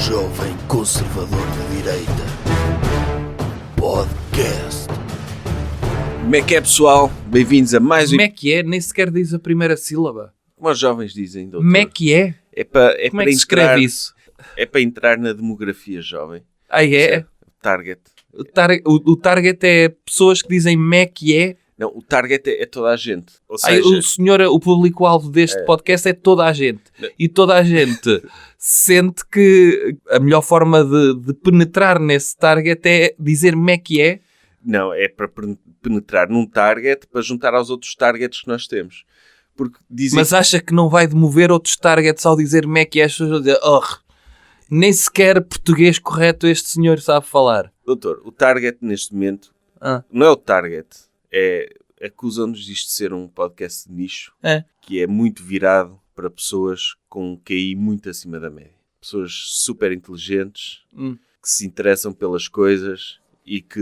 Jovem Conservador de Direita Podcast. Como é que é, pessoal? Bem-vindos a mais um... Como é que é? Nem sequer diz a primeira sílaba. Como os jovens dizem, doutor. Como é que é? Como é que se escreve isso? É para entrar na demografia jovem. Ah, é? Target. O target é pessoas que dizem como é que é? Não, o target é toda a gente. Ou seja, O público-alvo deste podcast é toda a gente. E toda a gente sente que a melhor forma de penetrar nesse target é dizer como é que é. Não, é para penetrar num target para juntar aos outros targets que nós temos. Porque dizem... Mas acha que não vai demover outros targets ao dizer como é que é? As pessoas vão dizer, nem sequer português correto este senhor sabe falar. Doutor, o target neste momento não é o target. Acusam-nos disto de ser um podcast de nicho, que é muito virado para pessoas com um QI muito acima da média. Pessoas super inteligentes, que se interessam pelas coisas e que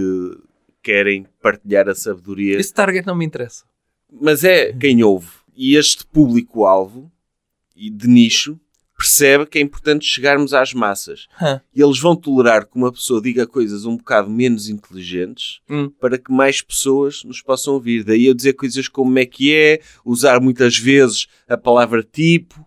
querem partilhar a sabedoria. Esse target não me interessa. Mas é quem ouve. E este público-alvo de nicho percebe que é importante chegarmos às massas. E eles vão tolerar que uma pessoa diga coisas um bocado menos inteligentes para que mais pessoas nos possam ouvir. Daí eu dizer coisas como é que é, usar muitas vezes a palavra tipo,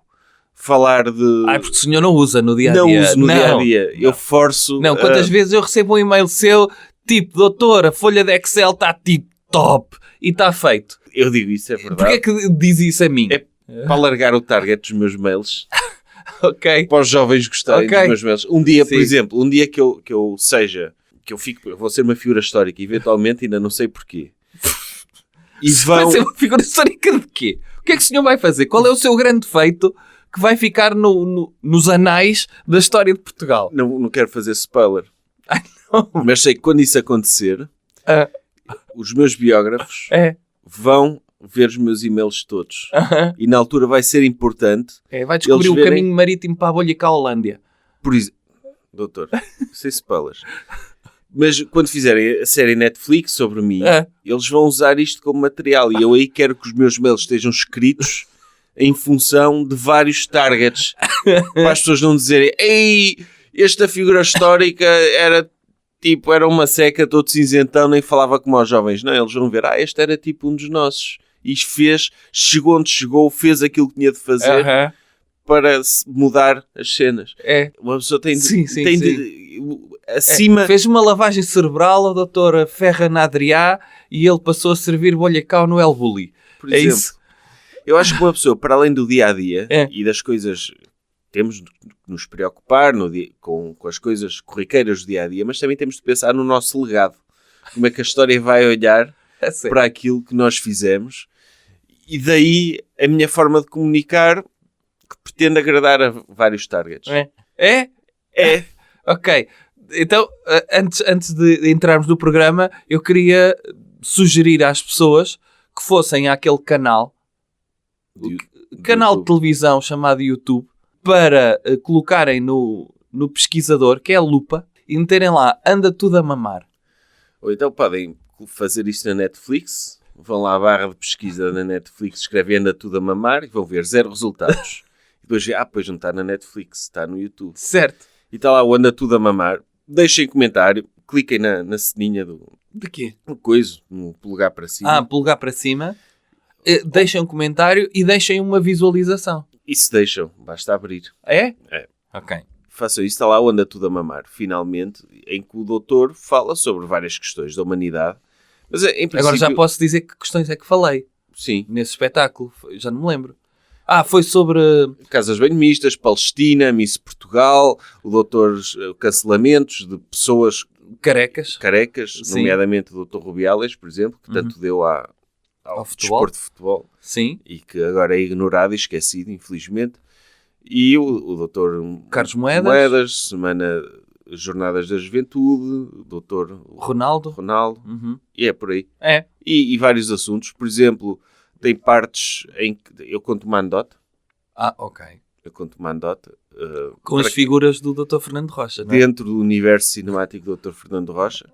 falar de... Porque o senhor não usa no dia-a-dia. Não uso no dia-a-dia. Eu forço... Não, quantas vezes eu recebo um e-mail seu, tipo, doutor, a folha de Excel está tipo top e está feito. Eu digo isso, é verdade. Porquê é que diz isso a mim? É para alargar o target dos meus mails. Ok. Para os jovens gostarem dos meus mails. Um dia, Sim. por exemplo, que eu vou ser uma figura histórica, eventualmente, ainda não sei porquê. E Vai ser uma figura histórica de quê? O que é que o senhor vai fazer? Qual é o seu grande feito que vai ficar nos anais da história de Portugal? Não quero fazer spoiler. Não. Mas sei que quando isso acontecer, os meus biógrafos vão ver os meus e-mails todos. E na altura vai ser importante. Vai descobrir o caminho marítimo para a bolha cá Holândia. Por exemplo, doutor, sem spoilers. Mas quando fizerem a série Netflix sobre mim, eles vão usar isto como material. E eu aí quero que os meus mails estejam escritos em função de vários targets. Para as pessoas não dizerem, ei, esta figura histórica era uma seca todo cinzentão, nem falava como aos jovens. Não, eles vão ver, este era tipo um dos nossos. E chegou onde chegou, fez aquilo que tinha de fazer para mudar as cenas. Uma pessoa tem de acima... Fez uma lavagem cerebral a doutora Ferran Adrià e ele passou a servir bolhacau no El Bulli. Por exemplo, isso? Eu acho que uma pessoa, para além do dia-a-dia e das coisas... Temos de nos preocupar com as coisas corriqueiras do dia-a-dia, mas também temos de pensar no nosso legado. Como é que a história vai olhar para aquilo que nós fizemos. E daí a minha forma de comunicar, que pretende agradar a vários targets. É? Ok. Então, antes de entrarmos no programa, eu queria sugerir às pessoas que fossem àquele canal de televisão chamado YouTube, para colocarem no pesquisador, que é a lupa, e meterem lá, anda tudo a mamar. Ou então podem fazer isto na Netflix, vão lá à barra de pesquisa na Netflix, escrevem anda tudo a mamar e vão ver 0 resultados. E depois pois não está na Netflix, está no YouTube. Certo. E está lá o anda tudo a mamar. Deixem comentário, cliquem na ceninha de quê? No polegar para cima. Polegar para cima. Deixem um comentário e deixem uma visualização. E se deixam, basta abrir. É? Ok. Façam isso, está lá o anda tudo a mamar, finalmente, em que o doutor fala sobre várias questões da humanidade. Mas em princípio... Agora já posso dizer que questões é que falei. Sim. Nesse espetáculo. Já não me lembro. Foi sobre... Casas bem mistas, Palestina, Miss Portugal, o doutor cancelamentos de pessoas... Carecas, nomeadamente o doutor Rubiales, por exemplo, que tanto deu ao desporto de futebol. Sim. E que agora é ignorado e esquecido, infelizmente. E o doutor Carlos Moedas, Jornadas da Juventude, o doutor Ronaldo. E é por aí. E vários assuntos. Por exemplo, tem partes em que eu conto uma anedota. Ok. Eu conto uma anedota. Com as figuras do Dr. Fernando Rocha, não é? Dentro do universo cinemático do Dr. Fernando Rocha.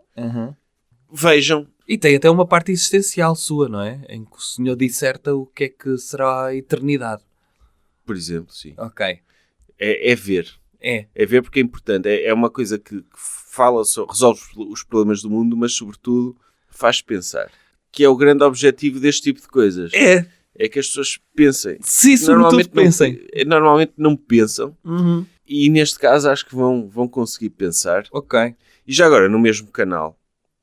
Vejam. E tem até uma parte existencial sua, não é? Em que o senhor disserta o que é que será a eternidade. Por exemplo, sim. Ok. É ver. É ver porque é importante. É uma coisa que fala, resolve os problemas do mundo, mas sobretudo faz pensar. Que é o grande objetivo deste tipo de coisas. É que as pessoas pensem. Sim, sobretudo pensem. Normalmente não pensam. Uhum. E neste caso acho que vão conseguir pensar. Ok. E já agora, no mesmo canal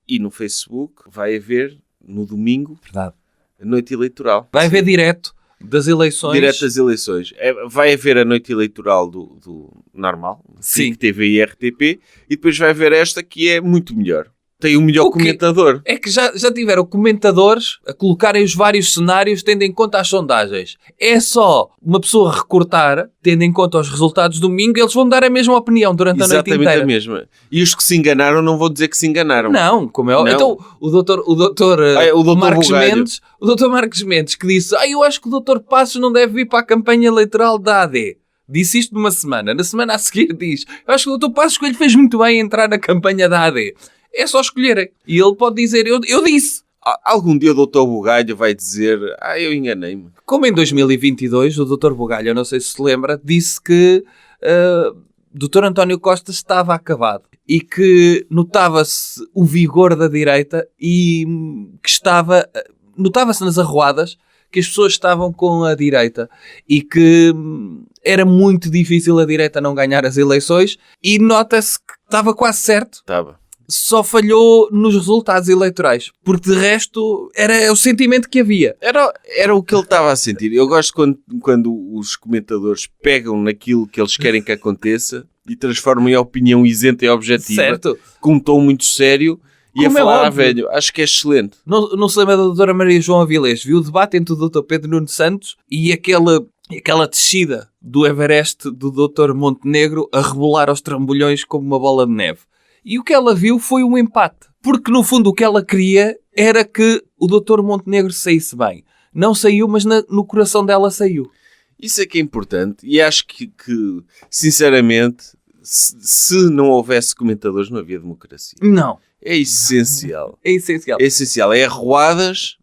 e no Facebook, vai haver, no domingo, Verdade. a noite eleitoral. Vai haver direto das eleições. Direto das eleições. Vai haver a noite eleitoral do normal, Sim. SIC, TV e RTP, e depois vai haver esta que é muito melhor. Tem o melhor comentador. É que já tiveram comentadores a colocarem os vários cenários tendo em conta as sondagens. É só uma pessoa recortar, tendo em conta os resultados do domingo, eles vão dar a mesma opinião durante a noite inteira. Exatamente a mesma. E os que se enganaram não vão dizer que se enganaram. Não, como é... Não. Então, o doutor Marcos Mendes, o doutor Marcos Mendes que disse, eu acho que o doutor Passos não deve vir para a campanha eleitoral da AD. Disse isto numa semana. Na semana a seguir diz, eu acho que o doutor Passos Coelho fez muito bem em entrar na campanha da AD. É só escolherem. E ele pode dizer, eu disse. Algum dia o Dr. Bugalho vai dizer, eu enganei-me. Como em 2022, o Dr. Bugalho, eu não sei se se lembra, disse que Dr. António Costa estava acabado. E que notava-se o vigor da direita e que notava-se nas arruadas que as pessoas estavam com a direita e que era muito difícil a direita não ganhar as eleições e nota-se que estava quase certo. Estava. Só falhou nos resultados eleitorais. Porque de resto era o sentimento que havia. Era o que ele estava a sentir. Eu gosto quando os comentadores pegam naquilo que eles querem que aconteça e transformam em opinião isenta e objetiva. Certo. Com um tom muito sério e como a falar velho. Acho que é excelente. Não se lembra da doutora Maria João Avilés? Viu o debate entre o Dr. Pedro Nuno Santos e aquela descida do Everest do Dr. Montenegro a rebolar aos trambolhões como uma bola de neve. E o que ela viu foi um empate. Porque, no fundo, o que ela queria era que o Dr. Montenegro saísse bem. Não saiu, mas no coração dela saiu. Isso é que é importante. E acho que sinceramente, se não houvesse comentadores, não havia democracia. Não. É essencial. É essencial. É essencial. É arruadas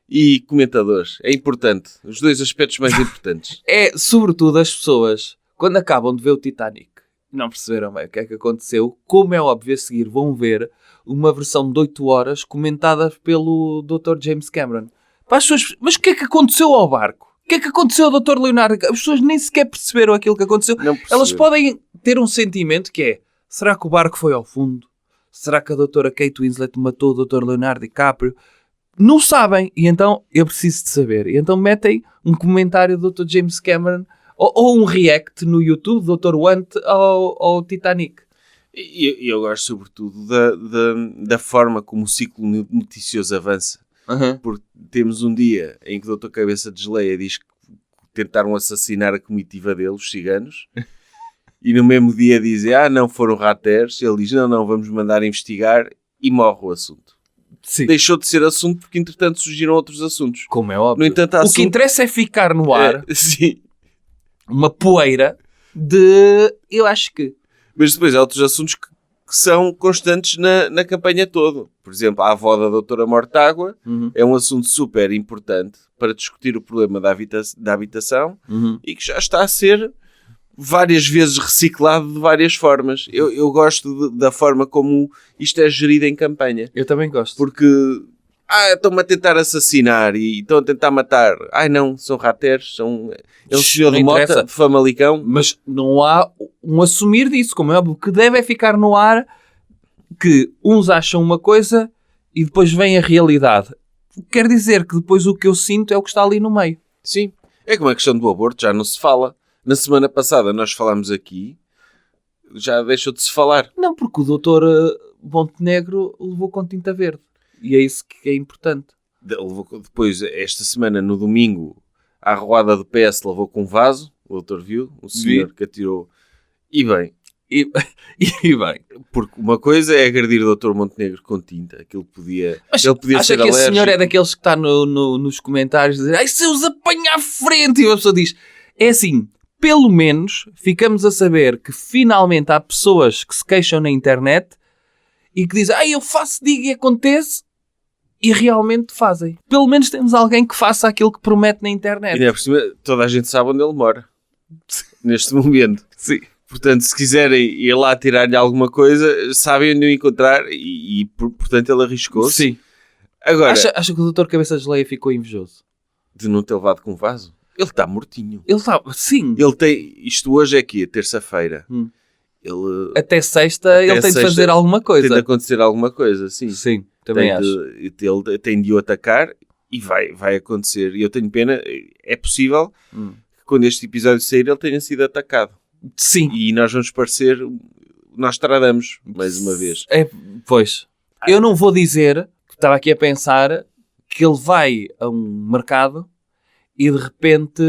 e comentadores. É importante. Os dois aspectos mais importantes. É, sobretudo, as pessoas, quando acabam de ver o Titanic, não perceberam bem o que é que aconteceu, como é óbvio a seguir vão ver uma versão de 8 horas comentada pelo Dr. James Cameron. Para as pessoas, mas o que é que aconteceu ao barco? O que é que aconteceu ao Dr. Leonardo? As pessoas nem sequer perceberam aquilo que aconteceu. Elas podem ter um sentimento que é, será que o barco foi ao fundo? Será que a doutora Kate Winslet matou o Dr. Leonardo DiCaprio? Não sabem. E então eu preciso de saber. E então metem um comentário do Dr. James Cameron ou um react no YouTube do Dr. Want ao Titanic. E eu gosto sobretudo da forma como o ciclo noticioso avança. Uhum. Porque temos um dia em que o Dr. Cabeça de Geleia diz que tentaram assassinar a comitiva dele, os ciganos, e no mesmo dia dizem, não foram rateros. Ele diz, não, vamos mandar investigar, e morre o assunto. Sim. Deixou de ser assunto porque entretanto surgiram outros assuntos. Como é óbvio. No entanto, o que interessa é ficar no ar sim. uma poeira de... Eu acho que... Mas depois há outros assuntos que são constantes na campanha toda. Por exemplo, a avó da doutora Mortágua é um assunto super importante para discutir o problema da habitação e que já está a ser várias vezes reciclado de várias formas. Eu gosto da forma como isto é gerido em campanha. Eu também gosto. Porque... estão-me a tentar assassinar e estão a tentar matar. Não, são rateros, é um senhor de Mota, de Famalicão. Mas não há um assumir disso, como é óbvio, que deve é ficar no ar que uns acham uma coisa e depois vem a realidade. Quer dizer que depois o que eu sinto é o que está ali no meio. Sim, é como a questão do aborto, já não se fala. Na semana passada nós falámos aqui, já deixou de se falar. Não, porque o doutor Montenegro levou com tinta verde. E é isso que é importante. Depois, esta semana, no domingo, a arruada do PS levou com um vaso. O doutor viu, o senhor que atirou. E bem. E bem. Porque uma coisa é agredir o doutor Montenegro com tinta. Aquilo podia... Mas ele podia acha ser que alérgico. esse senhor é daqueles que está nos comentários dizer se eu os apanho à frente. E a pessoa diz... É assim, pelo menos ficamos a saber que finalmente há pessoas que se queixam na internet e que dizem eu faço, digo e acontece. E realmente fazem. Pelo menos temos alguém que faça aquilo que promete na internet. E por cima, toda a gente sabe onde ele mora. Neste momento. Sim. Portanto, se quiserem ir lá tirar-lhe alguma coisa, sabem onde o encontrar e portanto, ele arriscou-se. Sim. Agora, Acha que o Dr. Cabeça de Geleia ficou invejoso? de não ter levado com vaso? Ele está mortinho. Ele está... Sim. Ele tem... Isto hoje é aqui, terça-feira. Ele... Até sexta ele tem de fazer alguma coisa. Tem de acontecer alguma coisa, sim. Sim, também acho. Ele tem de o atacar e vai acontecer. E eu tenho pena, é possível que quando este episódio sair ele tenha sido atacado. Sim. E nós vamos parecer... Nós tradamos, mais uma vez. Pois. Eu não vou dizer, estava aqui a pensar, que ele vai a um mercado e de repente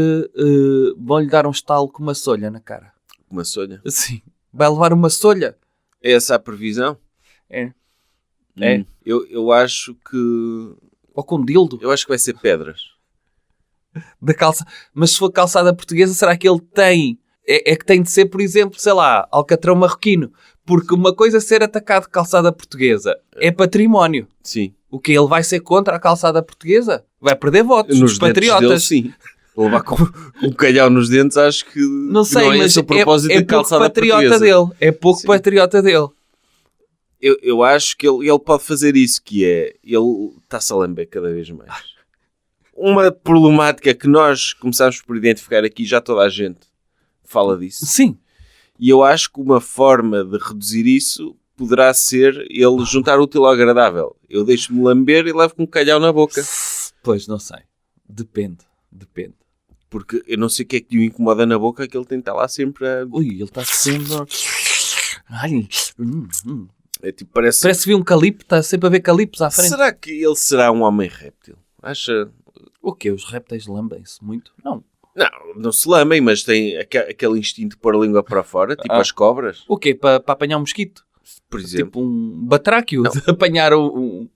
vão-lhe dar um estalo com uma solha na cara. Uma sonha. Sim. Vai levar uma solha. É essa a previsão? É. Eu acho que... Ou com dildo. Eu acho que vai ser pedras. Da calça. Mas se for calçada portuguesa, será que ele tem... É que tem de ser, por exemplo, sei lá, alcatrão marroquino. Porque uma coisa é ser atacado de calçada portuguesa é património. Sim. O que ele vai ser contra a calçada portuguesa? Vai perder votos Nos dos patriotas. dele, sim. Levar com um calhau nos dentes, acho que não sei, não é mas esse o propósito é da calçada pouco patriota portuguesa. dele. É pouco patriota dele. Eu acho que ele pode fazer isso, que é... Ele está-se a lamber cada vez mais. Uma problemática que nós começámos por identificar aqui, já toda a gente fala disso. Sim. E eu acho que uma forma de reduzir isso poderá ser ele juntar o útil ao agradável. Eu deixo-me lamber e levo com um calhau na boca. Pois, não sei. Depende. Porque eu não sei o que é que lhe incomoda na boca, que ele tem que estar lá sempre a... Ui, ele está sempre... Ai, É tipo, parece Parece que vi um calipo, está sempre a ver calipos à frente. Será que ele será um homem réptil? Acha... O quê? Os répteis lambem-se muito? Não. Não se lamem, mas tem aquele instinto de pôr a língua para fora, tipo as cobras, O quê? Para apanhar um mosquito? por exemplo. Tipo um batráquio de apanhar um...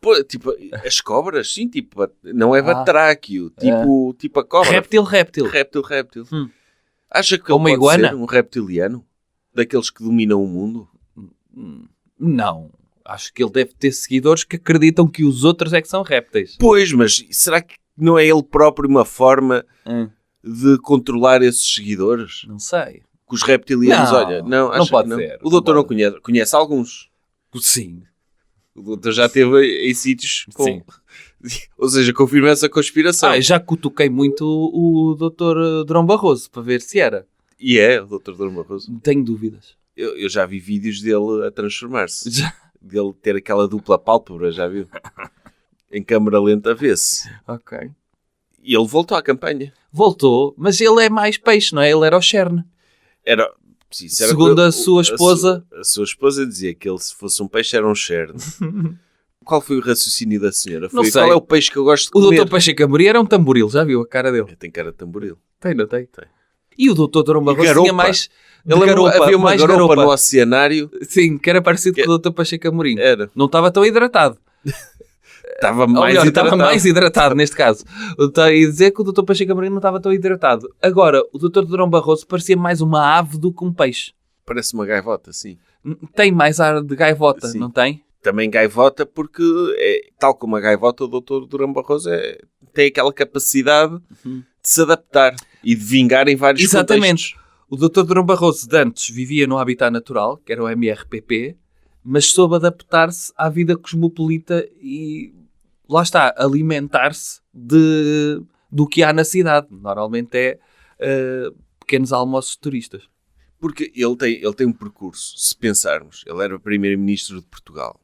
Pô, tipo, as cobras, sim, tipo, não é batráquio, tipo a cobra. Réptil. Réptil. Acha que Uma ele pode iguana? ser um reptiliano? Daqueles que dominam o mundo? Não. Acho que ele deve ter seguidores que acreditam que os outros é que são répteis. Pois, mas será que não é ele próprio uma forma de controlar esses seguidores? Não sei. Que os reptilianos, Não, olha, não, não acho pode que não. ser. O doutor Não não conhece alguns. Sim. O doutor já esteve em sítios com... Sim. Ou seja, confirma essa conspiração. Já cutuquei muito o Dr. Durão Barroso para ver se era. E é, o doutor Durão Barroso. Tenho dúvidas. Eu já vi vídeos dele a transformar-se. Já. Dele ter aquela dupla pálpebra, já viu? Em câmara lenta vê-se. Ok. E ele voltou à campanha. Voltou, mas ele é mais peixe, não é? Ele era o Cherne. Era... Sim, isso era Segundo a sua esposa... A sua esposa dizia que ele, se fosse um peixe, era um cherne. Qual foi o raciocínio da senhora? Não sei. Qual é o peixe que eu gosto de O comer? Dr. Pacheco Amorim era um tamboril, já viu a cara dele? Tem cara de tamboril. Tem, não tem? Tem. E o Dr. Durão Barroso garopa. tinha mais... Eu lembro, havia uma garopa no oceanário. Sim, que era parecido com o Dr. Pacheco Amorim. Era. Não estava tão hidratado. Estava Ou mais melhor, hidratado. estava mais hidratado neste caso. E dizer que o Dr. Pacheco Amorim não estava tão hidratado. Agora, o Dr. Durão Barroso parecia mais uma ave do que um peixe. Parece uma gaivota, sim. Tem mais ar de gaivota, Sim. não tem? Também gaivota porque, tal como a gaivota, o doutor Durão Barroso tem aquela capacidade de se adaptar e de vingar em vários Exatamente. contextos. O Dr. Durão Barroso de antes vivia no habitat natural, que era o MRPP, mas soube adaptar-se à vida cosmopolita e, lá está, alimentar-se do que há na cidade. Normalmente é pequenos almoços de turistas. Porque ele tem um percurso, se pensarmos. Ele era o primeiro-ministro de Portugal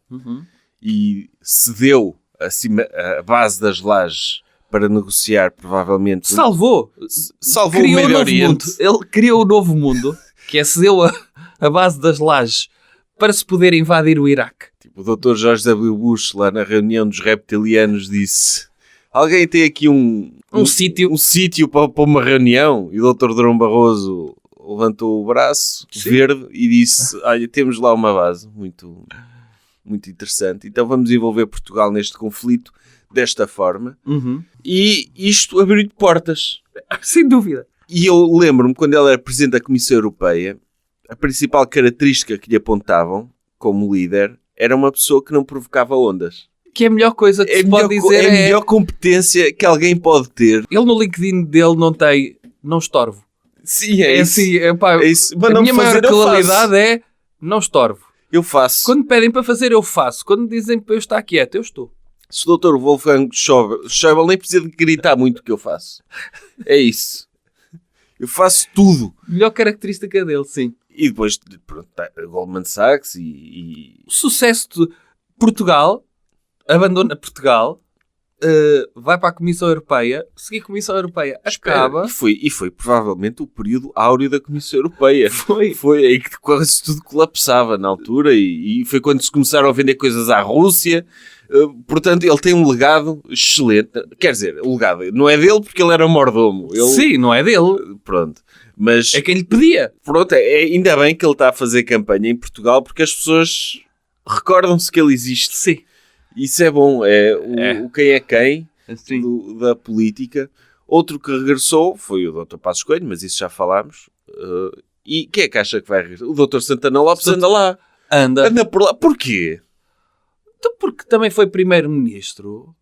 e cedeu a base das lajes para negociar, provavelmente... Salvou Salvou o criou Médio novo Oriente. mundo. Ele criou o novo mundo, que é cedeu a base das lajes para se poder invadir o Iraque. Tipo, o Dr. George W. Bush, lá na reunião dos reptilianos, disse... Alguém tem aqui um sítio para uma reunião? E o Dr. Durão Barroso levantou o braço verde e disse, olha, temos lá uma base muito, muito interessante. Então vamos envolver Portugal neste conflito desta forma. E isto abriu-lhe portas. Sem dúvida. E eu lembro-me, quando ele era Presidente da Comissão Europeia, a principal característica que lhe apontavam como líder era uma pessoa que não provocava ondas. Que é a melhor coisa que se pode dizer é a melhor competência que alguém pode ter. Ele no LinkedIn dele não tem não estorvo. Sim, é isso. Assim, pá, É isso. Mas a não minha maior fazer, eu qualidade é não estorvo. Eu faço. Quando pedem para fazer, eu faço. Quando dizem para eu estar quieto, eu estou. Se o Dr. Wolfgang Schäuble nem precisa de gritar muito o que eu faço. É isso. Eu faço tudo. Melhor característica dele, sim. E depois, pronto, tá, Goldman Sachs O sucesso de Portugal, abandona Portugal, vai para a Comissão Europeia, seguir a Comissão Europeia, acaba. E foi provavelmente o período áureo da Comissão Europeia. Foi aí que quase tudo colapsava na altura e foi quando se começaram a vender coisas à Rússia. Portanto, ele tem um legado excelente. Quer dizer, o legado não é dele porque ele era mordomo. Sim, não é dele. Pronto. Mas é quem lhe pedia. Pronto, ainda bem que ele está a fazer campanha em Portugal porque as pessoas recordam-se que ele existe. Sim. Isso é bom. O quem é quem da política. Outro que regressou foi o Dr. Passos Coelho, mas isso já falámos. E quem é que acha que vai regressar? O Dr. Santana Lopes anda lá. Anda por lá. Porquê? Então porque também foi primeiro-ministro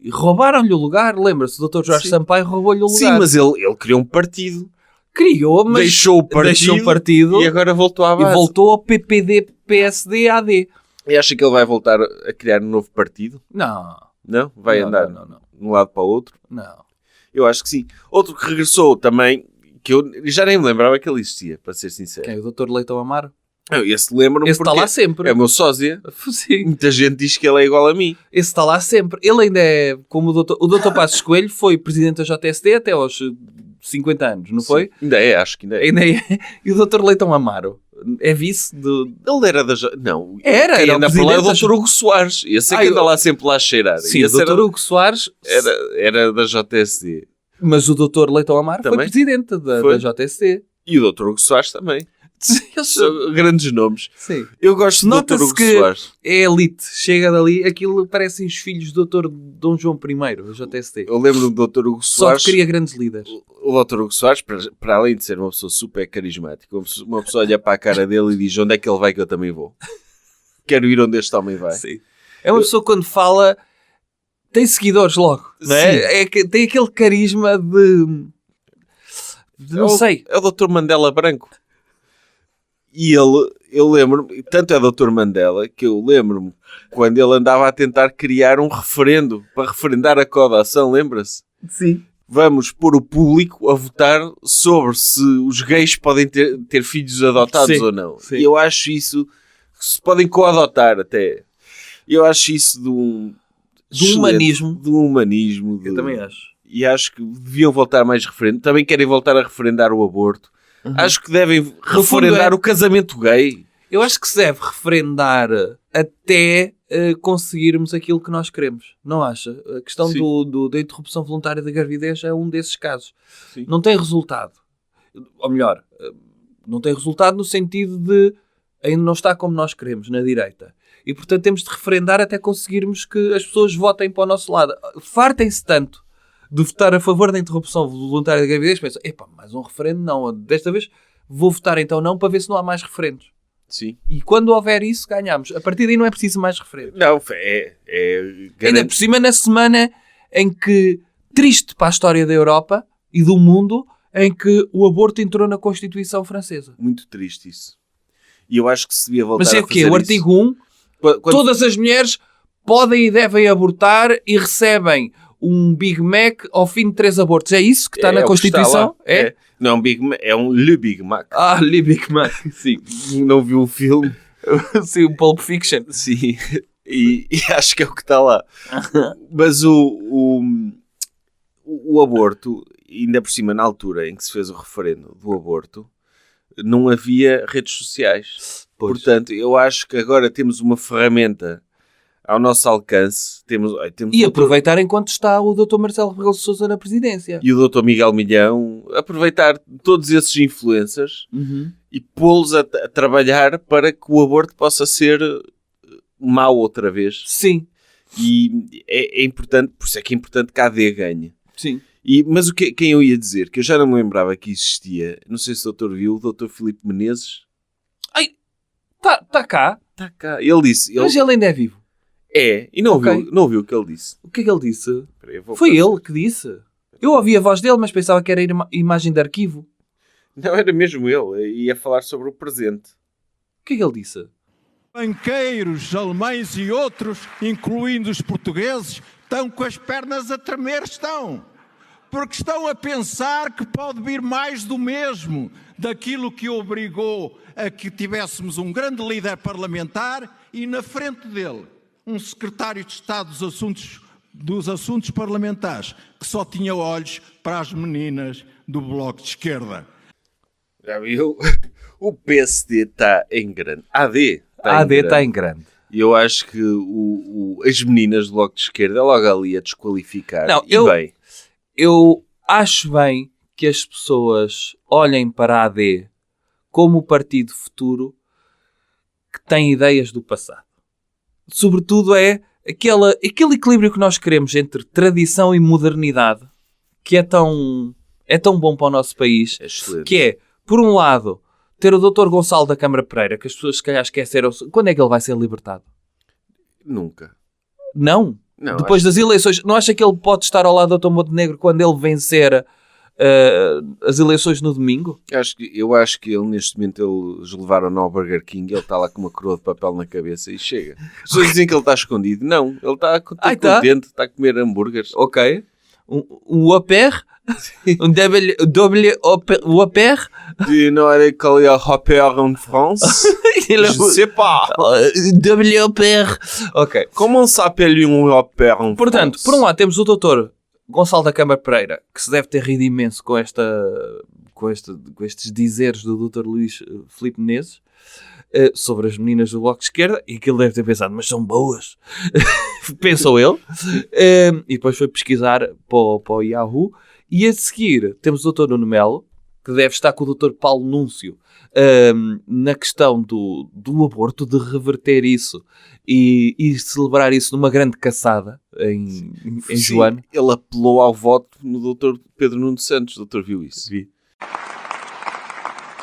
e roubaram-lhe o lugar. Lembra-se, o Dr. Jorge Sampaio roubou-lhe o lugar. Sim, mas ele criou um partido. Criou, mas deixou o partido e agora voltou à base. E voltou ao PPD, PSD, AD. E acha que ele vai voltar a criar um novo partido? Não. Não? Vai andar de um lado para o outro? Não. Eu acho que sim. Outro que regressou também, que eu já nem me lembrava que ele existia, para ser sincero. Quem? O Dr. Leitão Amaro? Esse lembro-me porque está lá sempre. É o meu sósia. Sim. Muita gente diz que ele é igual a mim. Esse está lá sempre. Ele ainda é, como o Dr. Passos Coelho, foi presidente da JSD até aos 50 anos, não foi? Ainda é, acho que ainda é. E o Dr. Leitão Amaro? É vice do... Ele era da... Não. Era anda por lá é o Dr. Hugo Soares. Esse é que anda lá sempre lá a cheirar. Sim, o Dr. Hugo Soares... Era da JSD. Mas o Dr. Leitão Amaro também? Foi presidente da JSD. E o Dr. Hugo Soares também. São grandes nomes. Sim. Eu gosto do Dr. Hugo Soares. É elite. Chega dali, aquilo parecem os filhos do Dr. Dom João I, o JSD. Eu lembro do Dr. Hugo Soares. Só que cria grandes líderes. O Dr. Hugo Soares, para além de ser uma pessoa super carismática, uma pessoa olha para a cara dele e diz: onde é que ele vai que eu também vou? Quero ir onde este homem vai. Sim. É uma pessoa que quando fala tem seguidores logo. Não é? Tem aquele carisma de não sei. É o Dr. Mandela branco. E eu lembro-me, tanto é Dr. Mandela, que eu lembro-me quando ele andava a tentar criar um referendo para referendar a coadoção, lembra-se? Sim. Vamos pôr o público a votar sobre se os gays podem ter filhos adotados ou não. Sim. E eu acho isso, se podem coadotar até. Eu acho isso de um humanismo. De um humanismo. Eu também acho. E acho que deviam voltar mais referendo. Também querem voltar a referendar o aborto. Uhum. Acho que devem referendar o casamento gay. Eu acho que se deve referendar até conseguirmos aquilo que nós queremos. Não acha? A questão da interrupção voluntária da gravidez é um desses casos. Sim. Não tem resultado. Ou melhor, não tem resultado no sentido de ainda não está como nós queremos, na direita. E, portanto, temos de referendar até conseguirmos que as pessoas votem para o nosso lado. Fartem-se tanto de votar a favor da interrupção voluntária da gravidez, pensam, mais um referendo não. Desta vez vou votar então não para ver se não há mais referendos. Sim. E quando houver isso, ganhamos. A partir daí não é preciso mais referendos. Não, ainda por cima na semana em que, triste para a história da Europa e do mundo, em que o aborto entrou na Constituição francesa. Muito triste isso. E eu acho que se devia voltar a fazer isso. Mas é o quê? O artigo 1, todas as mulheres podem e devem abortar e recebem um Big Mac ao fim de 3 abortos. É isso que está na Constituição? É? Não é um Big Mac, é um Le Big Mac. Ah, Le Big Mac, sim. Não viu o filme? Sim, o Pulp Fiction. Sim, e acho que é o que está lá. Mas o aborto, ainda por cima, na altura em que se fez o referendo do aborto, não havia redes sociais. Pois. Portanto, eu acho que agora temos uma ferramenta ao nosso alcance. Temos e aproveitar enquanto está o Dr. Marcelo Rebelo de Sousa na presidência. E o Dr. Miguel Milhão. Aproveitar todos esses influencers e pô-los a trabalhar para que o aborto possa ser mau outra vez. Sim. E é importante, por isso é que é importante que a AD ganhe. Sim. Mas quem eu ia dizer, que eu já não me lembrava que existia, não sei se o doutor viu, o Dr. Filipe Menezes. Ai, está cá. Está cá. Ele disse... Mas ele ainda é vivo. É, e não ouviu o que ele disse. O que é que ele disse? Foi ele que disse. Eu ouvi a voz dele, mas pensava que era imagem de arquivo. Não, era mesmo ele. Ia falar sobre o presente. O que é que ele disse? Banqueiros alemães e outros, incluindo os portugueses, estão com as pernas a tremer, porque estão a pensar que pode vir mais do mesmo, daquilo que obrigou a que tivéssemos um grande líder parlamentar e na frente dele um secretário de Estado dos assuntos parlamentares que só tinha olhos para as meninas do Bloco de Esquerda. Já viu? O PSD está em grande. AD está em grande. E eu acho que as meninas do Bloco de Esquerda logo ali a desqualificar. Não, bem. Eu acho bem que as pessoas olhem para a AD como o partido futuro que tem ideias do passado. Sobretudo é aquele equilíbrio que nós queremos entre tradição e modernidade, que é tão bom para o nosso país, Excelente. que é, por um lado, ter o Dr. Gonçalo da Câmara Pereira, que as pessoas se calhar esqueceram. Quando é que ele vai ser libertado? Nunca. Não. Não, Depois das eleições. Não acha que ele pode estar ao lado do Dr. Montenegro quando ele vencer as eleições no domingo? Eu acho que ele, neste momento, eles levaram-no ao Burger King, ele está lá com uma coroa de papel na cabeça e chega. As pessoas dizem que ele está escondido. Não, ele está contente, está a comer hambúrgueres. Ok. Um Whopper? Um double Whopper? Do you know how they call a Whopper in France? Je sais pas. Double Whopper. Ok. Comment s'appelle um Whopper en Portanto, France? por um lado temos o doutor Gonçalo da Câmara Pereira, que se deve ter rido imenso com estes dizeres do Dr. Luís Filipe Menezes sobre as meninas do Bloco de Esquerda, e que ele deve ter pensado, mas são boas. Pensou ele. E depois foi pesquisar para o Yahoo. E a seguir temos o Dr. Nuno Melo, que deve estar com o Dr. Paulo Núncio na questão do aborto, de reverter isso e celebrar isso numa grande caçada em Joana. Ele apelou ao voto no Dr. Pedro Nuno Santos. O doutor viu isso? Vi.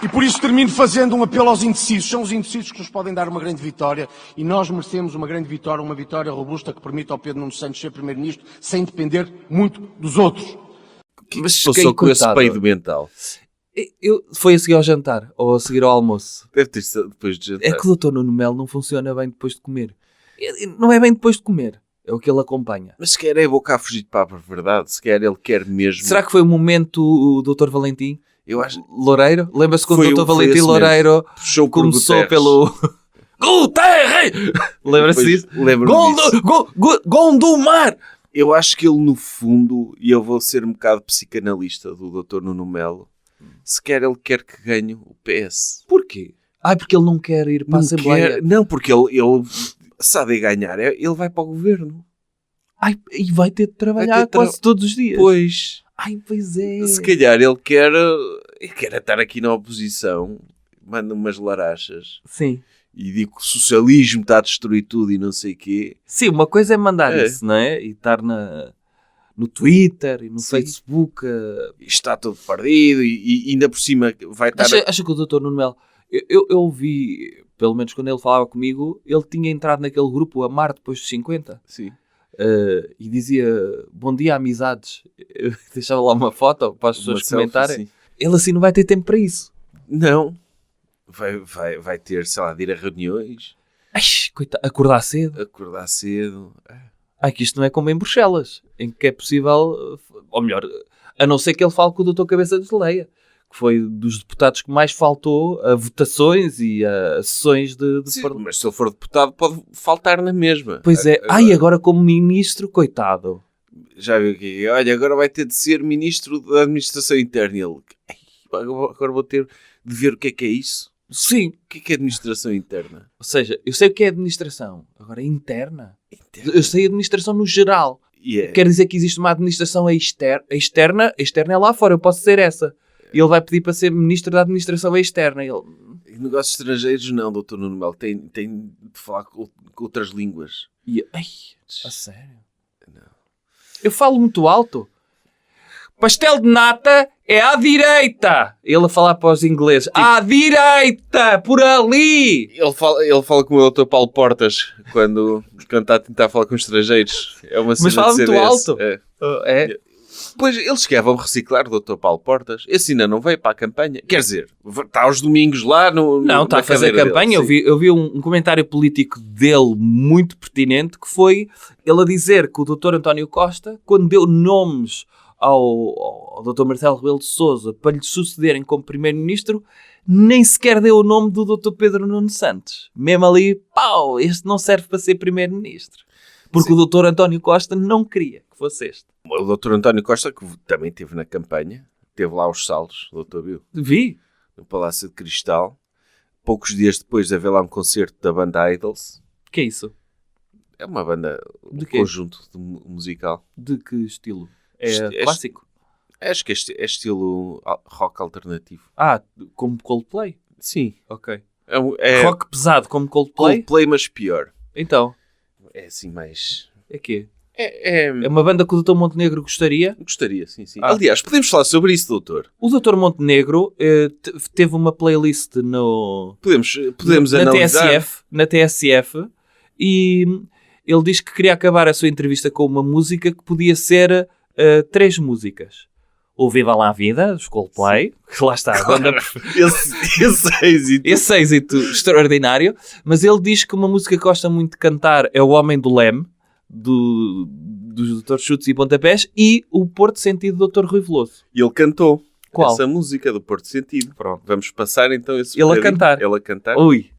E por isso termino fazendo um apelo aos indecisos. São os indecisos que nos podem dar uma grande vitória e nós merecemos uma grande vitória, uma vitória robusta que permita ao Pedro Nuno Santos ser Primeiro-Ministro sem depender muito dos outros. Mas passou com esse peido mental. Foi a seguir ao jantar ou a seguir ao almoço. Deve ter sido depois de jantar. É que o Dr. Nuno Melo não funciona bem depois de comer. Não é bem depois de comer. É o que ele acompanha. Mas se quer é boca a fugir de papo, verdade. Se quer, ele quer mesmo. Será que foi o momento o Dr. Valentim? Eu acho. Loureiro? Lembra-se quando o Dr. Valentim esse Loureiro puxou começou pelo... Guterres! Lembra-se disso? Lembro-me disso. Gondomar! Eu acho que ele, no fundo, e eu vou ser um bocado psicanalista do Dr. Nuno Melo, se quer, ele quer que ganhe o PS. Porquê? Porque ele não quer ir para a Assembleia. Não, porque ele sabe ganhar, ele vai para o governo. E vai ter de trabalhar quase todos os dias. Pois. Pois é. Se calhar ele quer estar aqui na oposição, manda umas larachas. Sim. E digo que o socialismo está a destruir tudo e não sei o quê. Sim, uma coisa é mandar isso, não é? E estar no Twitter e no Facebook. Está todo perdido e ainda por cima vai estar... Acha que o Dr. Nuno Melo... Eu vi, pelo menos quando ele falava comigo, ele tinha entrado naquele grupo Amar depois dos 50. Sim. E dizia, bom dia amizades. Eu deixava lá uma foto para as pessoas comentarem. Sim. Ele assim não vai ter tempo para isso. Não. Vai ter, sei lá, de ir a reuniões. Coitado, acordar cedo. Que isto não é como em Bruxelas, em que é possível, ou melhor, a não ser que ele fale com o Dr. Cabeça de Geleia, que foi dos deputados que mais faltou a votações e a sessões de parlamento. Mas se ele for deputado pode faltar na mesma. Pois é. Agora como ministro, coitado. Já viu aqui? Olha, agora vai ter de ser ministro da administração interna. Ele, agora vou ter de ver o que é isso. Sim. O que é administração interna? Ou seja, eu sei o que é administração. Agora, interna? Eu sei administração no geral. Quer dizer que existe uma administração externa. Externa é lá fora, eu posso ser essa. E ele vai pedir para ser ministro da administração externa. E negócios estrangeiros não, Dr. Nuno Melo. Tem de falar com outras línguas. A sério? Não. Eu falo muito alto. Pastel de nata é à direita. Ele a falar para os ingleses. À direita, por ali. Ele fala como o Dr. Paulo Portas quando está a tentar falar com estrangeiros. É uma cena. Mas fala muito alto. É. Pois eles que vão reciclar o Dr. Paulo Portas. Esse ainda não veio para a campanha. Quer dizer, está aos domingos lá no. Não, está a fazer campanha. Eu vi um comentário político dele muito pertinente, que foi ele a dizer que o Dr. António Costa, quando deu nomes ao Dr. Marcelo Rebelo de Sousa para lhe sucederem como Primeiro-Ministro, nem sequer deu o nome do Dr. Pedro Nuno Santos. Mesmo ali, pau, este não serve para ser Primeiro-Ministro. Porque o Dr. António Costa não queria que fosse este. O Dr. António Costa, que também esteve na campanha, teve lá os saldos, o Dr. Bill. Vi. No Palácio de Cristal. Poucos dias depois de haver lá um concerto da banda Idols. Que é isso? É uma banda, um De quê? conjunto musical. De que estilo? É clássico? Acho que é estilo rock alternativo. Ah, como Coldplay? Sim. Ok. É Rock pesado como Coldplay? Coldplay, mas pior. Então, É assim mais... é quê? É É uma banda que o Dr. Montenegro gostaria? Gostaria, sim. Ah. Aliás, podemos falar sobre isso, doutor. O Dr. Montenegro teve uma playlist no... Podemos na analisar. Na TSF, e ele diz que queria acabar a sua entrevista com uma música que podia ser 3 músicas. O Viva lá a Vida, dos Coldplay, que lá está, a banda esse êxito extraordinário, mas ele diz que uma música que gosta muito de cantar é O Homem do Leme, dos Dr. Chutes e Pontapés, e o Porto Sentido do Dr. Rui Veloso. E ele cantou Qual? essa música do Porto Sentido. Pronto. Vamos passar então esse Ele a bocadinho. cantar. Ele a cantar. Ui.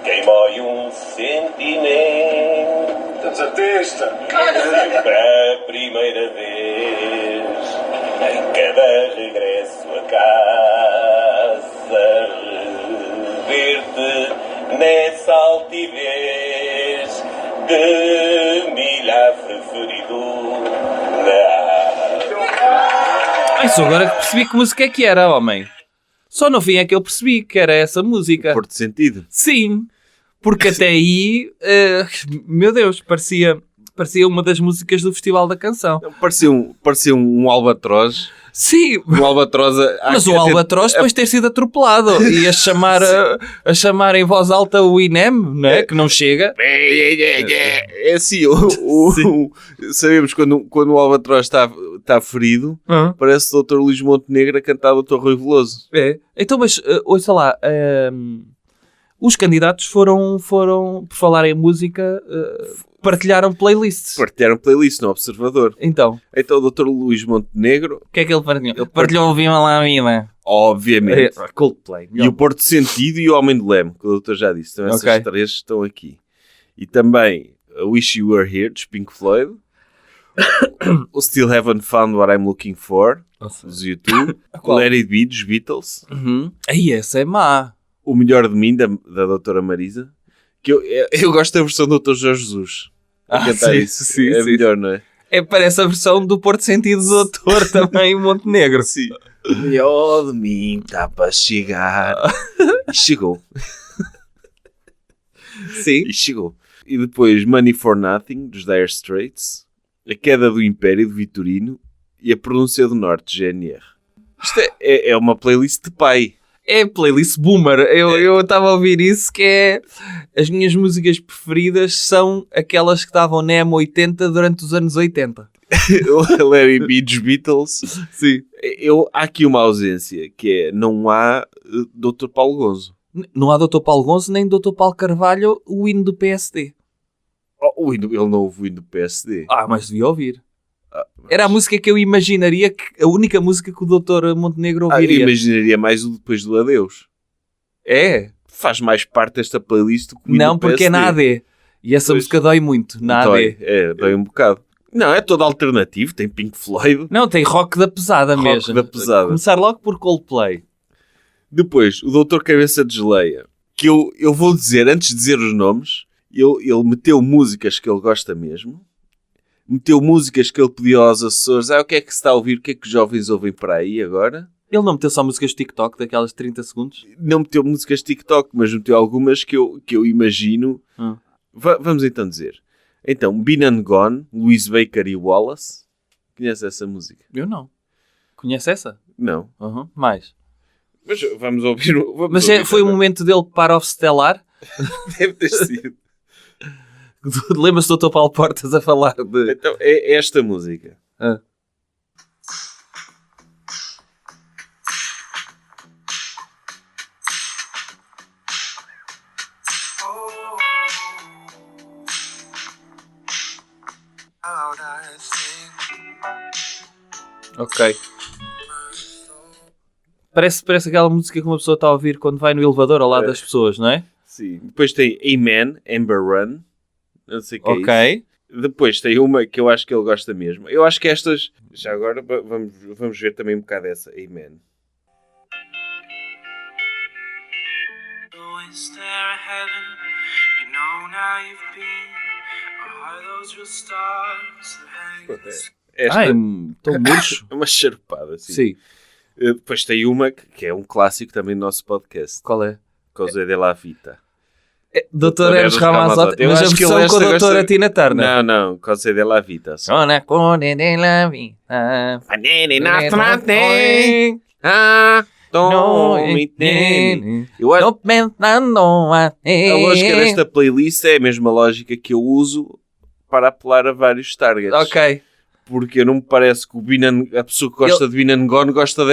Queimou-lhe um sentimento. Tens artista. Para a primeira vez, em cada regresso a casa, rever-te nessa altivez de milhafre ferido na... Só agora que percebi que música é que era, homem. Só no fim é que eu percebi que era essa música. Porto Sentido. Sim, porque até aí, meu Deus, parecia uma das músicas do Festival da Canção. Parecia um albatroz. Sim, Um albatroz mas o albatroz depois ter sido atropelado e a chamar em voz alta o INEM, não é? Que não chega. É assim, sabemos quando o albatroz está ferido, parece o Dr. Luís Montenegro a cantar o Dr. Rui Veloso. É. Então, mas, ouça lá, os candidatos foram, por falar em música, partilharam playlists. Partilharam playlist no Observador. Então, Então o Dr. Luís Montenegro, o que é que ele partilhou? Ele partilhou o Viva lá a Vida. obviamente, Coldplay. e o Porto Sentido e o Homem de Leme, que o doutor já disse. Então essas Ok. 3 estão aqui. E também a Wish You Were Here, dos Pink Floyd. O Still Haven't Found What I'm Looking For, dos YouTube. O Let It Be, dos Beatles. Aí, essa é má. O Melhor de Mim, da doutora Marisa. Que eu gosto da versão do Dr. Jorge Jesus. A cantar sim, isso. sim, É sim. melhor, não é? Parece a versão do Porto Sentido do Doutor também em Montenegro. Sim. O melhor de mim está para chegar. E chegou. Sim. E chegou. E depois Money for Nothing, dos Dire Straits. A Queda do Império, do Vitorino. E a Pronúncia do Norte, GNR. Isto é uma playlist de pai. É playlist boomer. Eu estava a ouvir isso, que é... As minhas músicas preferidas são aquelas que estavam na M80 durante os anos 80. O Larry B dos Beatles. Sim. Há aqui uma ausência, que é, não há Dr. Paulo Gonzo. Não há Dr. Paulo Gonçalves nem Dr. Paulo Carvalho, o hino do PSD. Ele não ouve o hino do PSD. Mas devia ouvir. Era a música que eu imaginaria, a única música que o Dr. Montenegro Eu ouviria. imaginaria mais o depois do Adeus. É? Faz mais parte desta playlist do que o hino Não, do porque é PSD. na AD. E essa Pois. música dói muito, na Dói, AD. dói um bocado. Não, é todo alternativo. Tem Pink Floyd. Não, tem rock da pesada Rock mesmo. da pesada. Começar logo por Coldplay. Depois, o Doutor Cabeça de Geleia. Que eu vou dizer, antes de dizer os nomes, ele meteu músicas que ele gosta mesmo. Meteu músicas que ele pediu aos assessores. O que é que se está a ouvir? O que é que os jovens ouvem para aí agora? Ele não meteu só músicas de TikTok, daquelas 30 segundos? Não meteu músicas de TikTok, mas meteu algumas que eu imagino. Vamos então dizer. Então, Been and Gone, Louise Baker e Wallace. Conhece essa música? Eu não. Conhece essa? Não. Mais. Mas vamos ouvir. Mas foi o momento dele para off Stellar. Deve ter sido. Lembra-se do Dr. Paulo Portas a falar de... Então, é esta música. Ok. Parece aquela música que uma pessoa está a ouvir quando vai no elevador ao lado das pessoas, não é? Sim. Depois tem Amen, Amber Run. Não sei o que é isso. Ok. Depois tem uma que eu acho que ele gosta mesmo. Eu acho que estas... Já agora vamos ver também um bocado essa. Amen. Is there a heaven? You know now you've been. Or are those real stars that hang? Esta Tão murcho. é uma charupada, assim. Sim. Depois tem uma que é um clássico também do nosso podcast. Qual é? Causa de la Vita. Doutor Eros Ramazzotti. Eu Mas a acho que versão ele com a esta doutora gosta- Tina Turner. Não, Causa de la Vita. Sona cone de la vida. Eu acho Não pensando a a lógica desta playlist é a mesma lógica que eu uso para apelar a vários targets. Ok. Porque não me parece que a pessoa que gosta de Binan Gone gosta de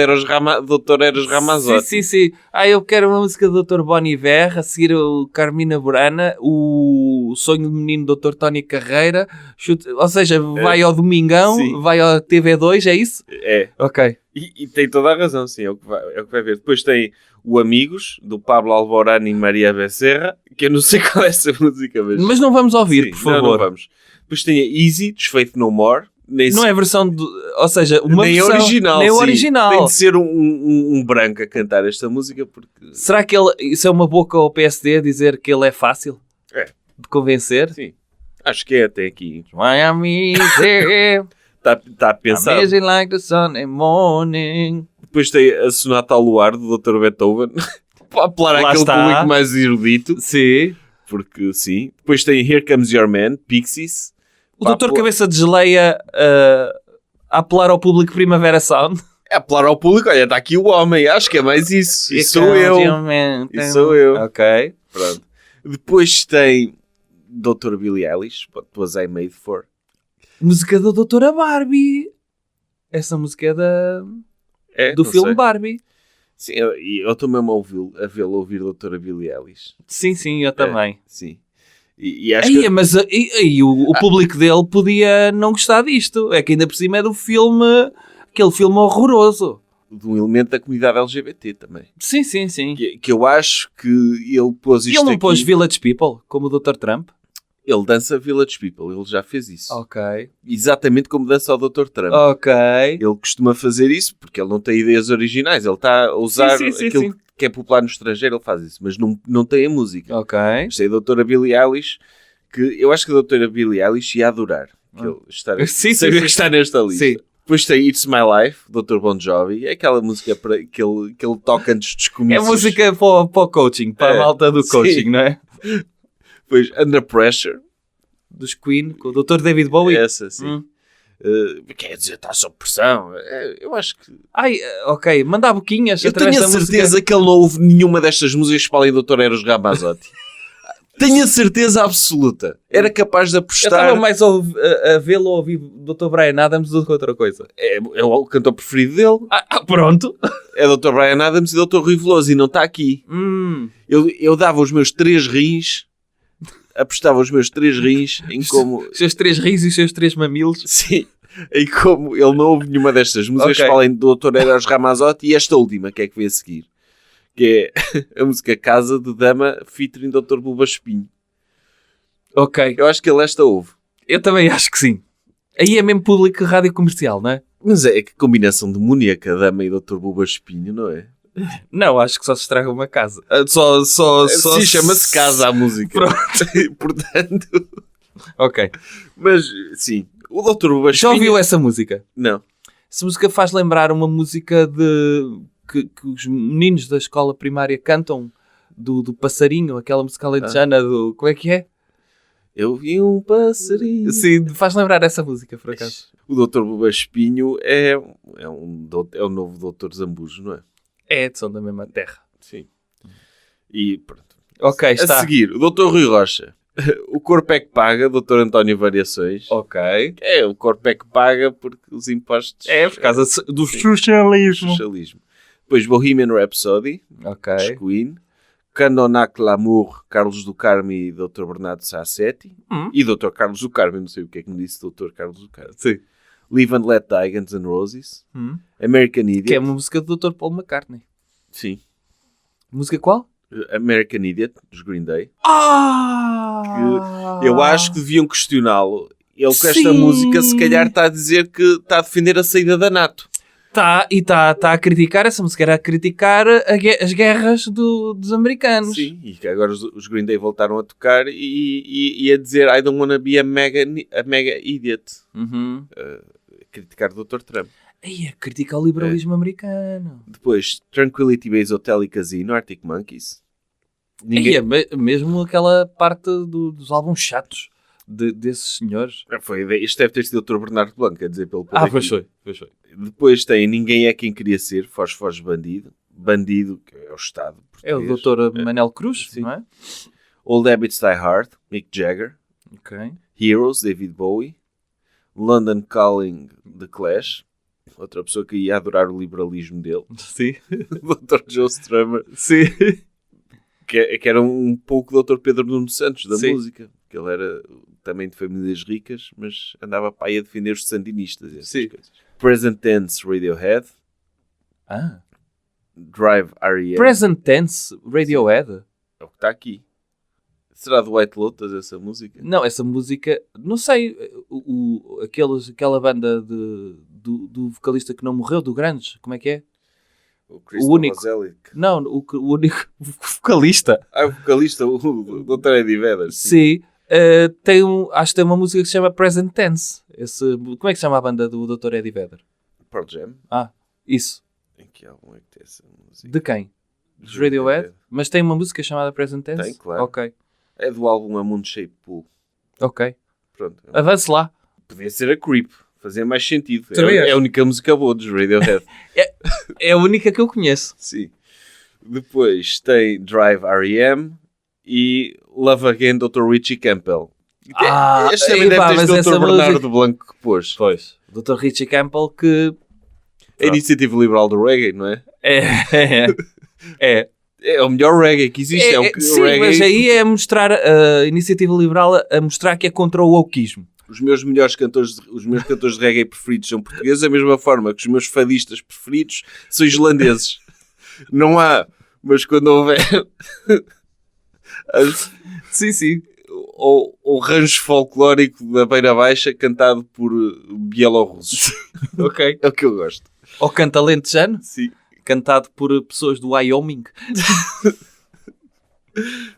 Dr. Eros Ramazzotti. Sim. Eu quero uma música do Dr. Bon Iver, a seguir o Carmina Burana, o Sonho do Menino Dr. Tony Carreira, ou seja, vai ao Domingão, Sim. vai ao TV2, é isso? É. Ok. E tem toda a razão, sim, é o que vai ver. Depois tem o Amigos, do Pablo Alborán e Maria Becerra, que eu não sei qual é essa música, Mas não vamos ouvir, sim, por favor. Não vamos. Depois tem a Easy, Desfeito No More. Não é a versão, ou seja, uma nem versão... original, Nem o sim. original. Tem de ser um branco a cantar esta música, porque... Será que isso é uma boca ao PSD dizer que ele é fácil É. de convencer? Sim. Acho que é até aqui. Miami, Está a pensar. amazing like the Sunday morning. Depois tem a Sonata ao Luar, do Dr. Beethoven. Para apelar Lá àquele está. público mais erudito. Sim. Porque sim. Depois tem Here Comes Your Man, Pixies. O doutor Cabeça de Geleia a apelar ao público Primavera Sound. É apelar ao público. Olha, está aqui o homem. Acho que é mais isso. Isso sou eu. Isso sou eu. Ok. Pronto. Depois tem Dr. Billie Eilish, What Was I Made For. Música da Doutora Barbie. Essa música é do não filme sei. Barbie. Sim, eu estou mesmo a vê-lo ouvir Dra. Billie Eilish. Sim, eu também. Sim. E acho Aí, que... mas o público dele podia não gostar disto. É que ainda por cima é do filme, aquele filme horroroso. De um elemento da comunidade LGBT também. Sim. Que eu acho que ele pôs E isto ele não aqui... pôs Village People, como o Dr. Trump? Ele dança Village People, ele já fez isso. Ok. Exatamente como dança o Dr. Trump. Ok. Ele costuma fazer isso porque ele não tem ideias originais. Ele está a usar Sim. aquilo que é popular no estrangeiro, ele faz isso. Mas não tem a música. Ok. Isto é a Doutora Billie Eilish, que eu acho que a Doutora Billie Eilish ia adorar. Que ele saber que está nesta lista. Sim. Depois tem It's My Life, Dr. Bon Jovi. É aquela música que ele toca antes dos É comícios. música para o coaching, para a malta do sim. coaching, não é? Depois Under Pressure. Dos Queen, com o Dr. David Bowie. Essa, sim. Quer dizer, está sob pressão. Eu acho que... Ok, manda boquinhas Eu tenho através a da certeza música. que ele não ouve nenhuma destas músicas para além do Dr. Eros Ramazzotti. Tenho a certeza absoluta. Era capaz de Eu apostar... estava mais a vê-lo ouvir o Dr. Brian Adams do que outra coisa. É o cantor preferido dele. Pronto. É o Dr. Brian Adams e o Dr. Rui Veloso e não está aqui. Eu dava os meus 3 rins, apostava os meus 3 rins em como... Os seus 3 rins e os seus 3 mamilos. Sim, em como ele não ouve nenhuma destas músicas Ok. para além do Dr. Eros Ramazzotti e esta última que é que veio a seguir. Que é a música Casa de Dama featuring Dr. Bulba Espinho. Ok. Eu acho que ele esta ouve. Eu também acho que sim. Aí é mesmo público rádio comercial, não é? Mas é que combinação demoníaca, Dama e Dr. Bulba Espinho, não é? Não, acho que só se estraga uma casa. Sim, chama-se Casa a música. Pronto. Portanto... Ok. Mas, sim, o Dr. Bulba Já Espinho... ouviu essa música? Não. Essa música faz lembrar uma música que os meninos da escola primária cantam do passarinho, aquela música alentejana do... Como é que é? Eu vi um passarinho. Sim, faz lembrar essa música, por acaso. O Dr. Bulba Espinho é o novo Dr. Zambujo, não é? É, são da mesma terra. Sim. E pronto. Ok, A está. seguir, o Dr. Rui Rocha. O corpo é que paga, Dr. António Variações. Ok. É, o corpo é que paga porque os impostos... É, por causa do socialismo. Socialismo. Depois Bohemian Rhapsody, Ok. dos Queen. Candonac Lamour, Carlos do Carmo e Dr. Bernardo Sassetti. E Dr. Carlos do Carmo, não sei o que é que me disse Dr. Carlos do Carmo. Sim. Live and Let Die, Guns N' Roses. American Idiot. Que é uma música do Dr. Paul McCartney. Sim. Música qual? American Idiot, dos Green Day. Ah! Que eu acho que deviam questioná-lo. Ele com esta Sim. música se calhar está a dizer que está a defender a saída da NATO. Está a criticar, essa música era a criticar as guerras dos americanos. Sim, e que agora os Green Day voltaram a tocar e a dizer I don't wanna be a mega idiot. A criticar o Dr. Trump. Aí a criticar o liberalismo americano. Depois, Tranquility Base Hotel e Casino, Arctic Monkeys. Ninguém... Mesmo aquela parte dos álbuns chatos desses senhores. Isto deve ter sido o Dr. Bernardo Blanco, a dizer pelo poder. Pois foi. Depois tem Ninguém é Quem Queria Ser, Foz Foz Bandido. Bandido, que é o Estado É o português. Dr. Manel Cruz, Sim. não é? Old Habits Die Hard, Mick Jagger. Ok. Heroes, David Bowie. London Calling, The Clash. Outra pessoa que ia adorar o liberalismo dele. Sim. Dr. Joe Strummer. Sim. Que era um pouco o Dr. Pedro Nuno Santos da Sim. música. Que ele era também de famílias ricas, mas andava para aí a defender os sandinistas. E essas Sim. coisas. Present Tense, Radiohead. Drive, R.E.M. Present Tense, Radiohead. É o que está aqui. Será do White Lotus essa música? Não, essa música, não sei, aquela banda do vocalista que não morreu, do Grandes, como é que é? O único. Novoselic. Não, o único vocalista. O vocalista, o Dr. Eddie Vedder. Sim. Acho que tem uma música que se chama Present Tense. Como é que se chama a banda do Dr. Eddie Vedder? Pearl Jam. Isso. Em que álbum é que tem essa música? De quem? Dos Radiohead? Mas tem uma música chamada Present Tense? Tem, claro. Ok. É do álbum A Moon Shape Pool. Ok. Pronto. Avance lá. Podia ser a Creep. Fazia mais sentido. Também É acho. a única música boa dos Radiohead. É a única que eu conheço. Sim. Depois tem Drive, R.E.M. e Love Again, Dr. Richie Campbell. Este também deve ter sido o Dr. Bernardo Blanco que pôs. Pois. Dr. Richie Campbell que... A Iniciativa Liberal do Reggae, não é? É. É o melhor reggae que existe. Sim, reggae... mas aí é mostrar a Iniciativa Liberal a mostrar que é contra o wokeismo. Os meus cantores de reggae preferidos são portugueses, da mesma forma que os meus fadistas preferidos são islandeses. Não há, mas quando houver Sim. o rancho folclórico da Beira Baixa cantado por bielorrussos. Ok. É o que eu gosto. Ou canta lentejano, Sim. cantado por pessoas do Wyoming.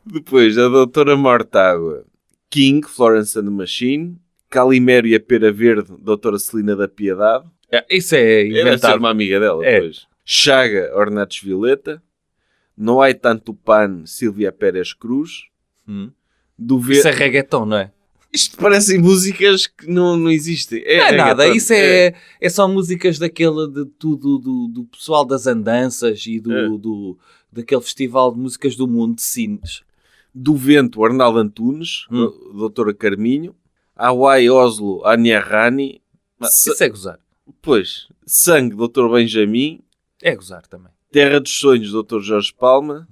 Depois, a Doutora Mortágua, King, Florence and the Machine. Calimero e a Pera Verde, Doutora Celina da Piedade. Isso é Deve ser inventado. uma amiga dela. É. Depois. Chaga, Ornatos Violeta. Não Há Tanto Pan, Silvia Pérez Cruz. Isso é reggaeton, não é? Isto parecem músicas que não existem. Não é nada, reggaeton. isso é só músicas daquele do pessoal das andanças e daquele festival de músicas do mundo de Sines. Do Vento, Arnaldo Antunes, Doutora Carminho. Hawaii, Oslo, Anya Rani. Isso é gozar. Pois, Sangue, Dr. Benjamin. É gozar também. Terra dos Sonhos, Dr. Jorge Palma.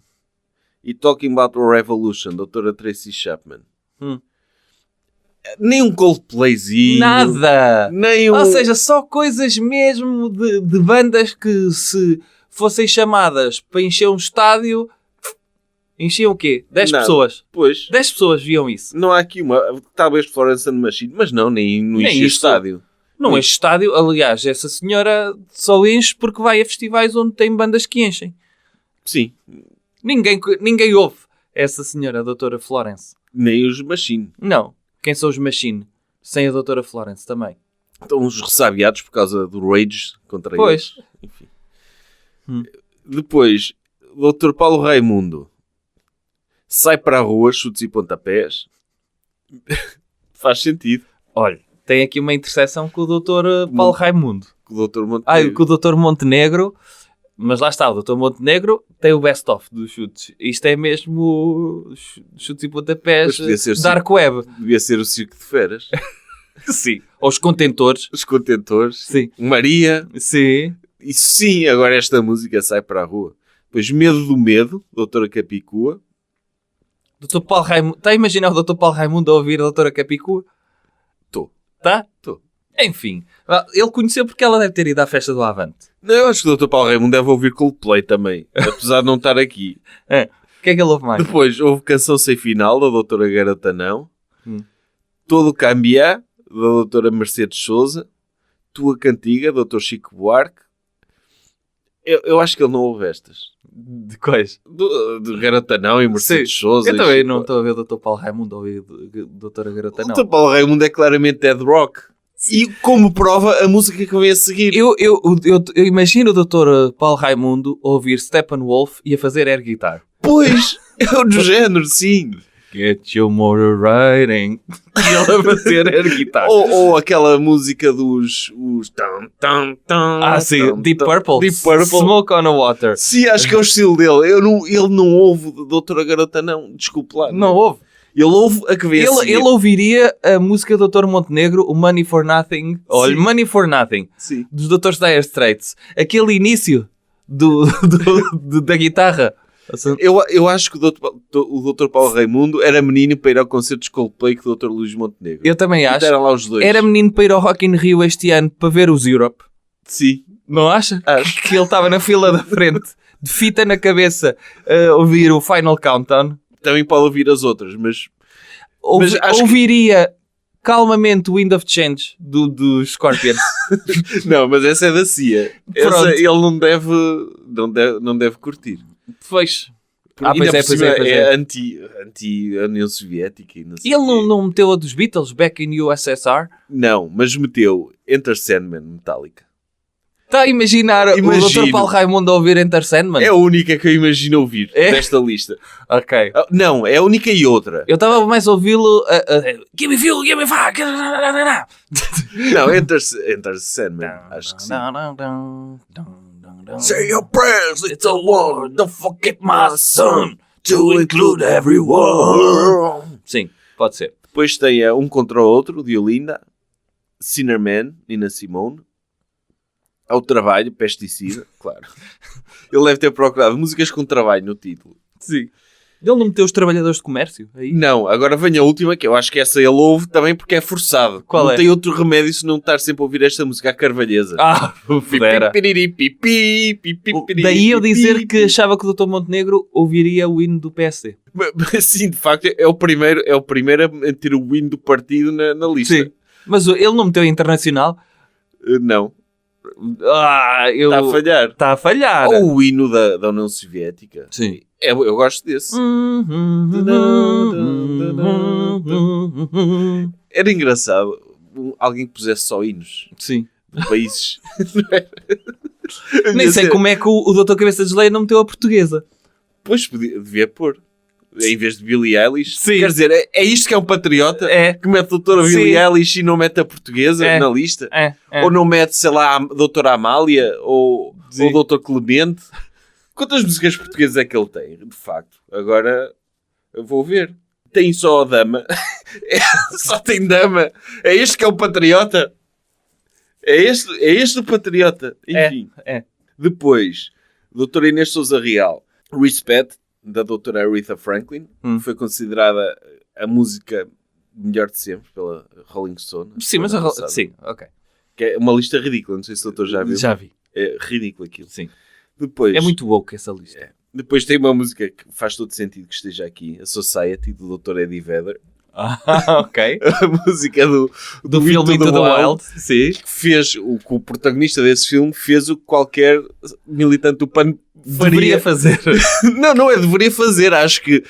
E Talking About a Revolution, Doutora Tracy Chapman. Nem um Coldplayzinho. Nada! Nem um... Ou seja, só coisas mesmo de bandas que se fossem chamadas para encher um estádio, enchiam o quê? 10 Nada. pessoas. Pois. 10 pessoas viam isso. Não há aqui uma... Talvez Florence and the Machine, mas não enche o isso. estádio. Não enche estádio. Aliás, essa senhora só enche porque vai a festivais onde tem bandas que enchem. Sim. Ninguém ouve essa senhora, a doutora Florence. Nem os Machine. Não. Quem são os Machine? Sem a doutora Florence também. Estão uns ressabiados por causa do Rage contra Pois. eles. Enfim. Depois, Dr. Paulo Raimundo. Sai para a rua, chutes e pontapés. Faz sentido. Olha, tem aqui uma interseção com o doutor Paulo Raimundo. Com o Dr. Montenegro. Com o doutor Montenegro. Mas lá está, o doutor Montenegro tem o best-of dos chutes. Isto é mesmo chutes e pontapés Dark Web. Devia ser o Circo de Feras. Sim. Ou os contentores. Os contentores. Sim. Maria. Sim. E sim, agora esta música sai para a rua. Depois Medo do Medo, Doutora Capicua. Dr. Paulo Raimundo. Está a imaginar o Dr. Paulo Raimundo a ouvir a Doutora Capicua? Estou. Tá? Estou. Enfim. Ele conheceu porque ela deve ter ido à festa do Avante. Não, eu acho que o Dr. Paulo Raimundo deve ouvir Coldplay também, apesar de não estar aqui. O que é que ele ouve mais? Depois houve Canção Sem Final, da Doutora Garota Não. Todo Cambiar, da Doutora Mercedes Souza. Tua Cantiga, Doutor Chico Buarque. Eu acho que ele não ouve estas. De quais? De Garota Não e Mercedes Souza. Eu também não estou a ver o Dr. Paulo Raimundo a ouvir a Doutora Garota Não. O Dr. Paulo Raimundo é claramente Dead Rock. E como prova, a música que vem a seguir. Eu imagino o Dr. Paulo Raimundo a ouvir Steppenwolf e a fazer air guitar. Pois, é o do género, sim. Get your motor riding. E ele a fazer air guitar. Ou aquela música dos... Sim, Deep Purple. Deep Purple. Smoke on the Water. Sim, acho que é o estilo dele. Ele não ouve Doutora Garota Não. Desculpe lá. Não ouve. Ele ouve a que vem a seguir. Ele ouviria a música do Dr. Montenegro, o Money for Nothing. Olha, Money for Nothing. Sim. Dos Drs. Dire Straits. Aquele início da guitarra. Eu acho que o Dr. Paulo Raimundo era menino para ir ao concerto de Coldplay com o Dr. Luís Montenegro. Eu também acho. Eram lá os dois. Era menino para ir ao Rock in Rio este ano para ver os Europe. Sim. Não acha? Acho. Que ele estava na fila da frente, de fita na cabeça, a ouvir o Final Countdown. Também pode ouvir as outras, mas acho ouviria calmamente o Wind of Change dos Scorpions. não, mas essa é da CIA. Essa ele não deve curtir. Pois. Pois Pois é anti-União Soviética. E não sei ele não meteu a dos Beatles, Back in USSR? Não, mas meteu Enter Sandman, Metallica. Está a imaginar o Dr. Paulo Raimundo a ouvir Enter Sandman? É a única que eu imagino ouvir desta lista. Ok. Não, é a única e outra. Eu estava mais a ouvi-lo Give me fuel, give me fire. Não, Enter Sandman, acho que sim. Say your prayers, it's a war. Don't forget my son, to include everyone. Sim, pode ser. Depois tem Um Contra o Outro, de Olinda. Sinner Man, Nina Simone. Ao Trabalho, Pesticida, claro. Ele deve ter procurado músicas com trabalho no título. Sim. Ele não meteu os trabalhadores de comércio aí? Não, agora vem a última, que eu acho que essa ele ouve também porque é forçado. Qual não é? tem outro remédio se não estar sempre a ouvir esta música, a Carvalhesa. Fudera. Daí eu dizer que achava que o Dr. Montenegro ouviria o hino do PSD. Mas, sim, de facto, é o primeiro a ter o hino do partido na lista. Sim. Mas ele não meteu internacional? Não. Está a falhar. Está a falhar. Ou o hino da União Soviética. Sim. Eu gosto desse. Era engraçado alguém que pusesse só hinos. Sim. De países. Nem sei como é que o Dr. Cabeça de Geleia não meteu a portuguesa. Pois, devia pôr. Em vez de Billie Eilish. Sim. Quer dizer, é isto que é um patriota? É. Que mete a doutora Billie Eilish e não mete a portuguesa na lista? Ou não mete, sei lá, a doutora Amália ou o doutor Clemente? Quantas músicas portuguesas é que ele tem, de facto? Agora, eu vou ver. Tem só a dama. Só tem dama. É este que é o patriota? É este o patriota? Enfim. Depois, doutora Inês Sousa Real. Respect, da doutora Aretha Franklin. Foi considerada a música melhor de sempre pela Rolling Stone. Sim, mas sim, ok. Que é uma lista ridícula, não sei se o doutor já viu. Já vi. É ridículo aquilo. Sim. Depois, é muito woke essa lista. Depois tem uma música que faz todo sentido que esteja aqui, a Society, do Dr. Eddie Vedder. Ok. A música do filme Into the Wild. Sim. Que fez o protagonista desse filme fez o que qualquer militante do PAN deveria fazer. Não é deveria fazer, acho que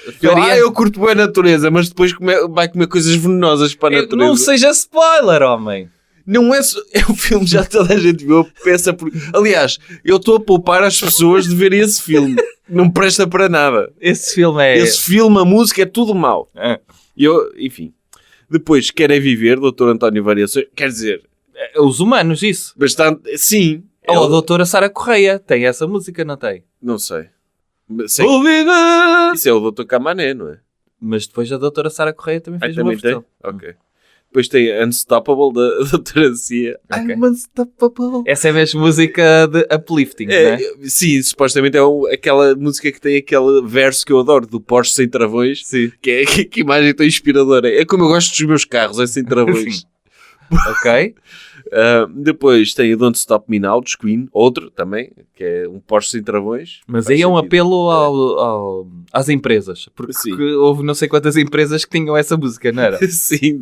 eu curto bem a natureza, mas depois vai comer coisas venenosas para a natureza. Não seja spoiler, homem. Não é um filme, já toda a gente viu, peça por... Aliás, eu estou a poupar as pessoas de verem esse filme. Não presta para nada. Esse filme, a música é tudo mau. Enfim. Depois, Querem Viver, Dr. António Variações. Quer dizer... Os humanos, isso. Bastante... Sim. Ou a doutora Sara Correia. Tem essa música, não tem? Não sei. Vou viver! Isso é o Dr. Camané, não é? Mas depois a doutora Sara Correia também fez uma versão. Ok. Depois tem Unstoppable da doutora Cia. Ok. I'm unstoppable. Essa é mesmo música de uplifting, não é? Sim, supostamente é aquela música que tem aquele verso que eu adoro, do Porsche sem travões. Sim. Que imagem tão inspiradora. É como eu gosto dos meus carros, é sem travões. Ok. Depois tem o Don't Stop Me Now, dos Queen, outro também, que é um Porsche sem travões. Mas Faz aí é um sentido. apelo às empresas. Porque Sim. houve não sei quantas empresas que tinham essa música, não era? Sim,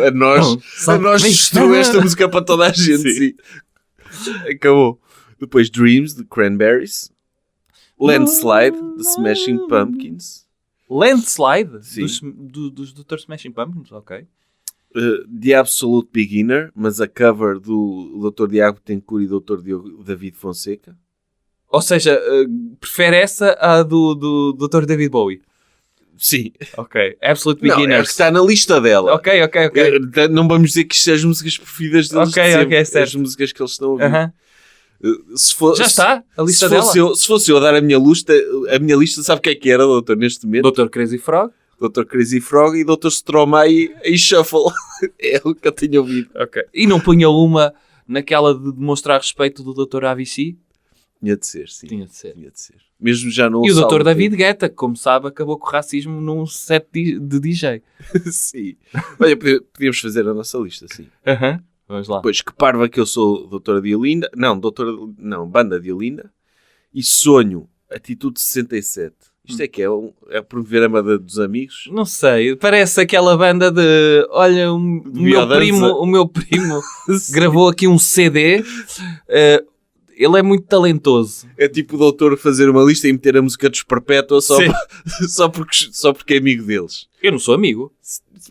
a nós. Não, A nós destruiu esta música para toda a gente. Sim. Acabou. Depois Dreams, de Cranberries. Landslide, de Smashing Pumpkins. Landslide? Sim. Dos Dr. Smashing Pumpkins? Ok. The Absolute Beginner, mas a cover do Dr. Diago Tencourt e Dr. David Fonseca. Ou seja, prefere essa à do Dr. David Bowie? Sim. Ok. Absolute Não, é Beginners. que está na lista dela. Ok. Não vamos dizer que isto é as músicas preferidas deles Ok, de sempre. ok, certo. As músicas que eles estão a ouvir. Aham. Se for- Já está? A lista se dela? se fosse eu a dar a minha lista, sabe o que é era, doutor, neste momento? Dr. Crazy Frog? Dr. Crazy Frog e Dr. Stromae em Shuffle. É o que eu tenho ouvido. Ok. E não punha uma naquela de demonstrar respeito do Dr. AVC? Tinha de ser, sim. Tinha de ser. Tinha de ser. Mesmo já não E o ouço há Dr. algum David Guetta, que, como sabe, acabou com o racismo num set de DJ. tempo. Sim. Olha, podíamos fazer a nossa lista, sim. Aham. Vamos lá. Depois, que parva que eu sou, doutora Diolinda. Não, banda Diolinda. E sonho, Atitude 67. Isto é que é promover a banda dos amigos. Não sei, parece aquela banda de... Olha, o meu primo gravou aqui um CD. Ele é muito talentoso. É tipo o doutor fazer uma lista e meter a música dos Perpétua só porque é amigo deles. Eu não sou amigo.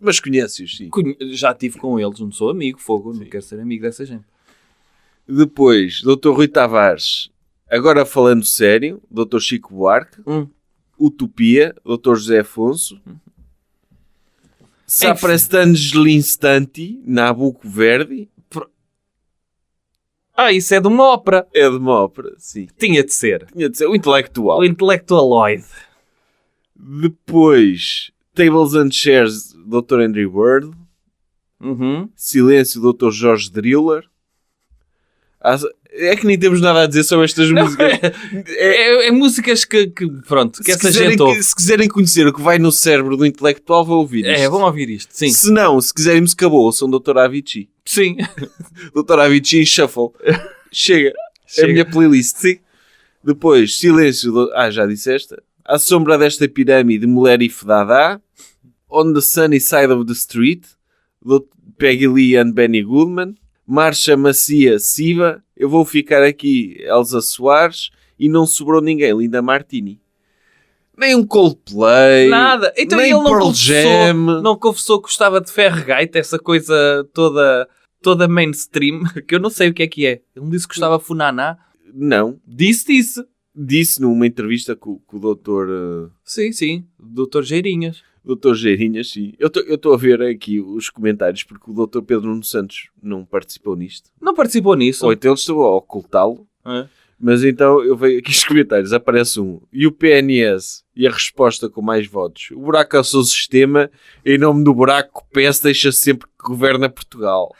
Mas conhece-os, sim. Já estive com eles, não sou amigo. Fogo, não quero ser amigo dessa gente. Depois, Dr. Rui Tavares. Agora falando sério, Dr. Chico Buarque. Utopia, Dr. José Afonso. Saprestangelinstanti, Nabucco Verdi. Isso é de uma ópera. É de uma ópera, sim. Tinha de ser. Tinha de ser o intelectual. O intelectualoid. Depois, Tables and Chairs, Dr. Andrew Bird. Silêncio, Dr. Jorge Driller. É que nem temos nada a dizer sobre estas músicas. É músicas que pronto, que essa gente ouve. Se quiserem conhecer o que vai no cérebro do intelectual, vão ouvir isto. Vão ouvir isto, sim. Se não, se quiserem música boa, são Dr. Avicii. Sim. Dr. Avicii em Shuffle. Chega. É a minha playlist. Sim. Depois, Silêncio. Já disseste. À sombra desta pirâmide, Mulher e Fedadá. On the Sunny Side of the Street. Peggy Lee and Benny Goodman. Marcha Macia, Siva. Eu vou ficar aqui, Elsa Soares. E não sobrou ninguém, Linda Martini. Nem um Coldplay. Nada. Então nem ele Pearl Jam. não confessou que gostava de Ferragate, essa coisa toda mainstream, que eu não sei o que é. Ele não disse que gostava de Funaná. Não. Disse. Disse numa entrevista com o doutor... Sim. Doutor Geirinhas. Doutor Geirinhas, sim. Eu estou a ver aqui os comentários, porque o doutor Pedro Nuno Santos não participou nisto. Não participou nisso? Ou então ele estou a ocultá-lo. Mas então eu vejo aqui os comentários. Aparece e o PNS? E a resposta com mais votos. O buraco é o seu sistema. Em nome do buraco, o PS deixa sempre que governa Portugal.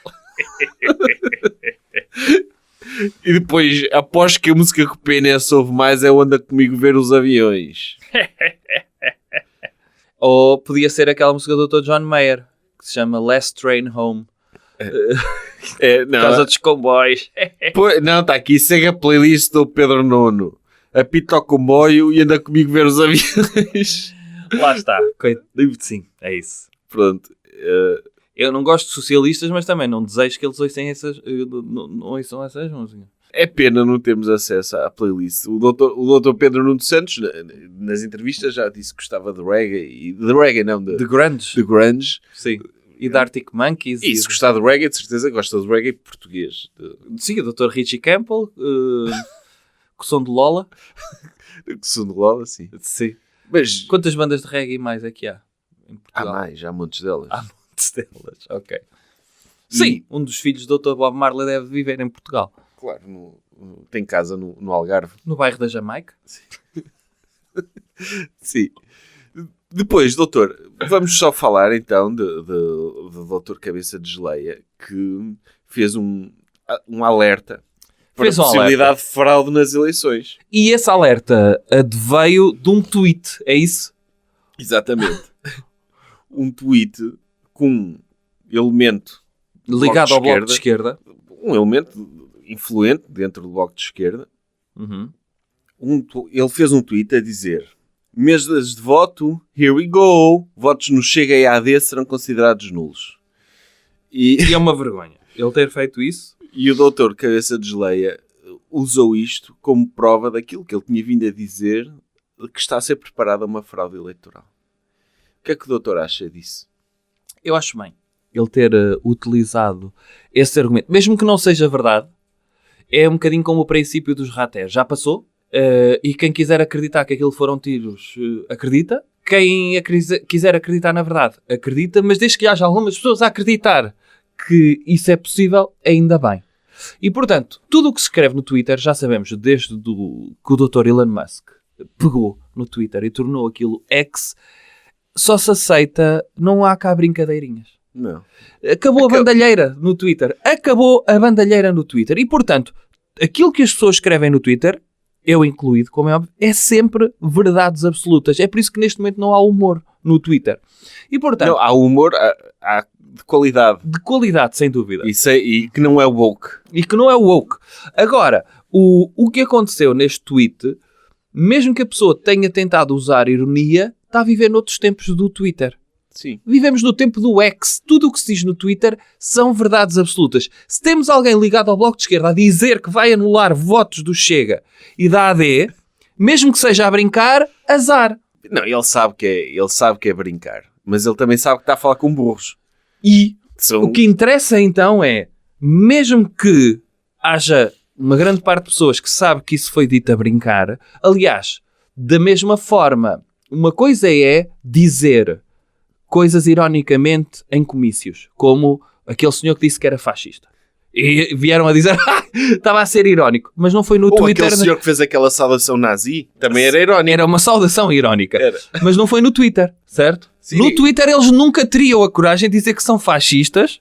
E depois, após que a música que o PNS ouve mais é o Anda Comigo Ver os Aviões. Ou podia ser aquela música do Dr. John Mayer, que se chama Last Train Home. Não, Por causa dos comboios. Não, está aqui. Segue a playlist do Pedro Nono. Apita ao comboio e anda comigo ver os aviões. Lá está. Sim, é isso. Pronto. Eu não gosto de socialistas, mas também não desejo que eles ouçam essas músicas. É pena não termos acesso à playlist. O doutor Pedro Nuno Santos, nas entrevistas, já disse que gostava de reggae. De reggae, não. De grunge. De grunge. Sim. E de Arctic Monkeys. E se gostar de reggae, de certeza gosta de reggae português. Sim, o Dr. Richie Campbell. Com o som de Lola. Com o som de Lola, sim. Sim. Mas... Quantas bandas de reggae mais é que há? Em Portugal? Há muitos delas. Ok. Sim, um dos filhos do Dr. Bob Marley deve viver em Portugal. Claro, tem casa no Algarve. No bairro da Jamaica? Sim. Depois, doutor, vamos só falar então do doutor Cabeça de Geleia, que fez um alerta para a possibilidade de fraude nas eleições. E esse alerta adveio de um tweet, é isso? Exatamente. Um tweet com um elemento ligado ao Bloco de Esquerda. Um elemento influente dentro do Bloco de Esquerda. Uhum. Ele fez um tweet a dizer: mesas de voto, here we go. Votos no Chega e AD serão considerados nulos. E é uma vergonha ele ter feito isso. E o doutor Cabeça de Geleia usou isto como prova daquilo que ele tinha vindo a dizer, que está a ser preparada uma fraude eleitoral. O que é que o doutor acha disso? Eu acho bem ele ter utilizado esse argumento, mesmo que não seja verdade. É um bocadinho como o princípio dos ratés. Já passou, e quem quiser acreditar que aquilo foram tiros, acredita. Quem quiser acreditar na verdade, acredita, mas desde que haja algumas pessoas a acreditar que isso é possível, ainda bem. E, portanto, tudo o que se escreve no Twitter, já sabemos, desde que o Dr. Elon Musk pegou no Twitter e tornou aquilo X, só se aceita, não há cá brincadeirinhas. Não. Acabou a bandalheira no Twitter. Acabou a bandalheira no Twitter. E, portanto, aquilo que as pessoas escrevem no Twitter, eu incluído, como é óbvio, é sempre verdades absolutas. É por isso que neste momento não há humor no Twitter. E, portanto... Não, há humor, há de qualidade. De qualidade, sem dúvida. E que não é woke. E que não é woke. Agora, o que aconteceu neste tweet, mesmo que a pessoa tenha tentado usar ironia, está a viver noutros tempos do Twitter. Sim. Vivemos no tempo do X. Tudo o que se diz no Twitter são verdades absolutas. Se temos alguém ligado ao Bloco de Esquerda a dizer que vai anular votos do Chega e da AD, mesmo que seja a brincar, azar. Não, ele sabe que é brincar. Mas ele também sabe que está a falar com burros. E o que interessa então é, mesmo que haja uma grande parte de pessoas que sabe que isso foi dito a brincar, aliás, da mesma forma, uma coisa é dizer coisas ironicamente em comícios, como aquele senhor que disse que era fascista. E vieram a dizer, estava a ser irónico, mas não foi no Twitter. Aquele senhor que fez aquela saudação nazi também era irónico. Era uma saudação irónica, mas não foi no Twitter, certo? Sim. No Twitter eles nunca teriam a coragem de dizer que são fascistas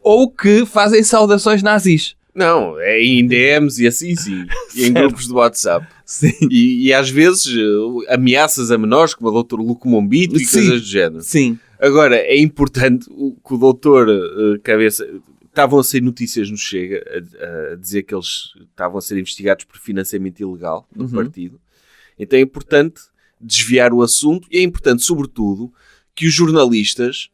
ou que fazem saudações nazis. Não, é em DMs e assim sim. E em grupos de WhatsApp. Sim. E às vezes ameaças a menores, como o Dr. Luco Mombito e coisas do género. Sim. Agora, é importante que o doutor Cabeça... Estavam a sair notícias no Chega a dizer que eles estavam a ser investigados por financiamento ilegal do partido. Então é importante desviar o assunto e é importante, sobretudo, que os jornalistas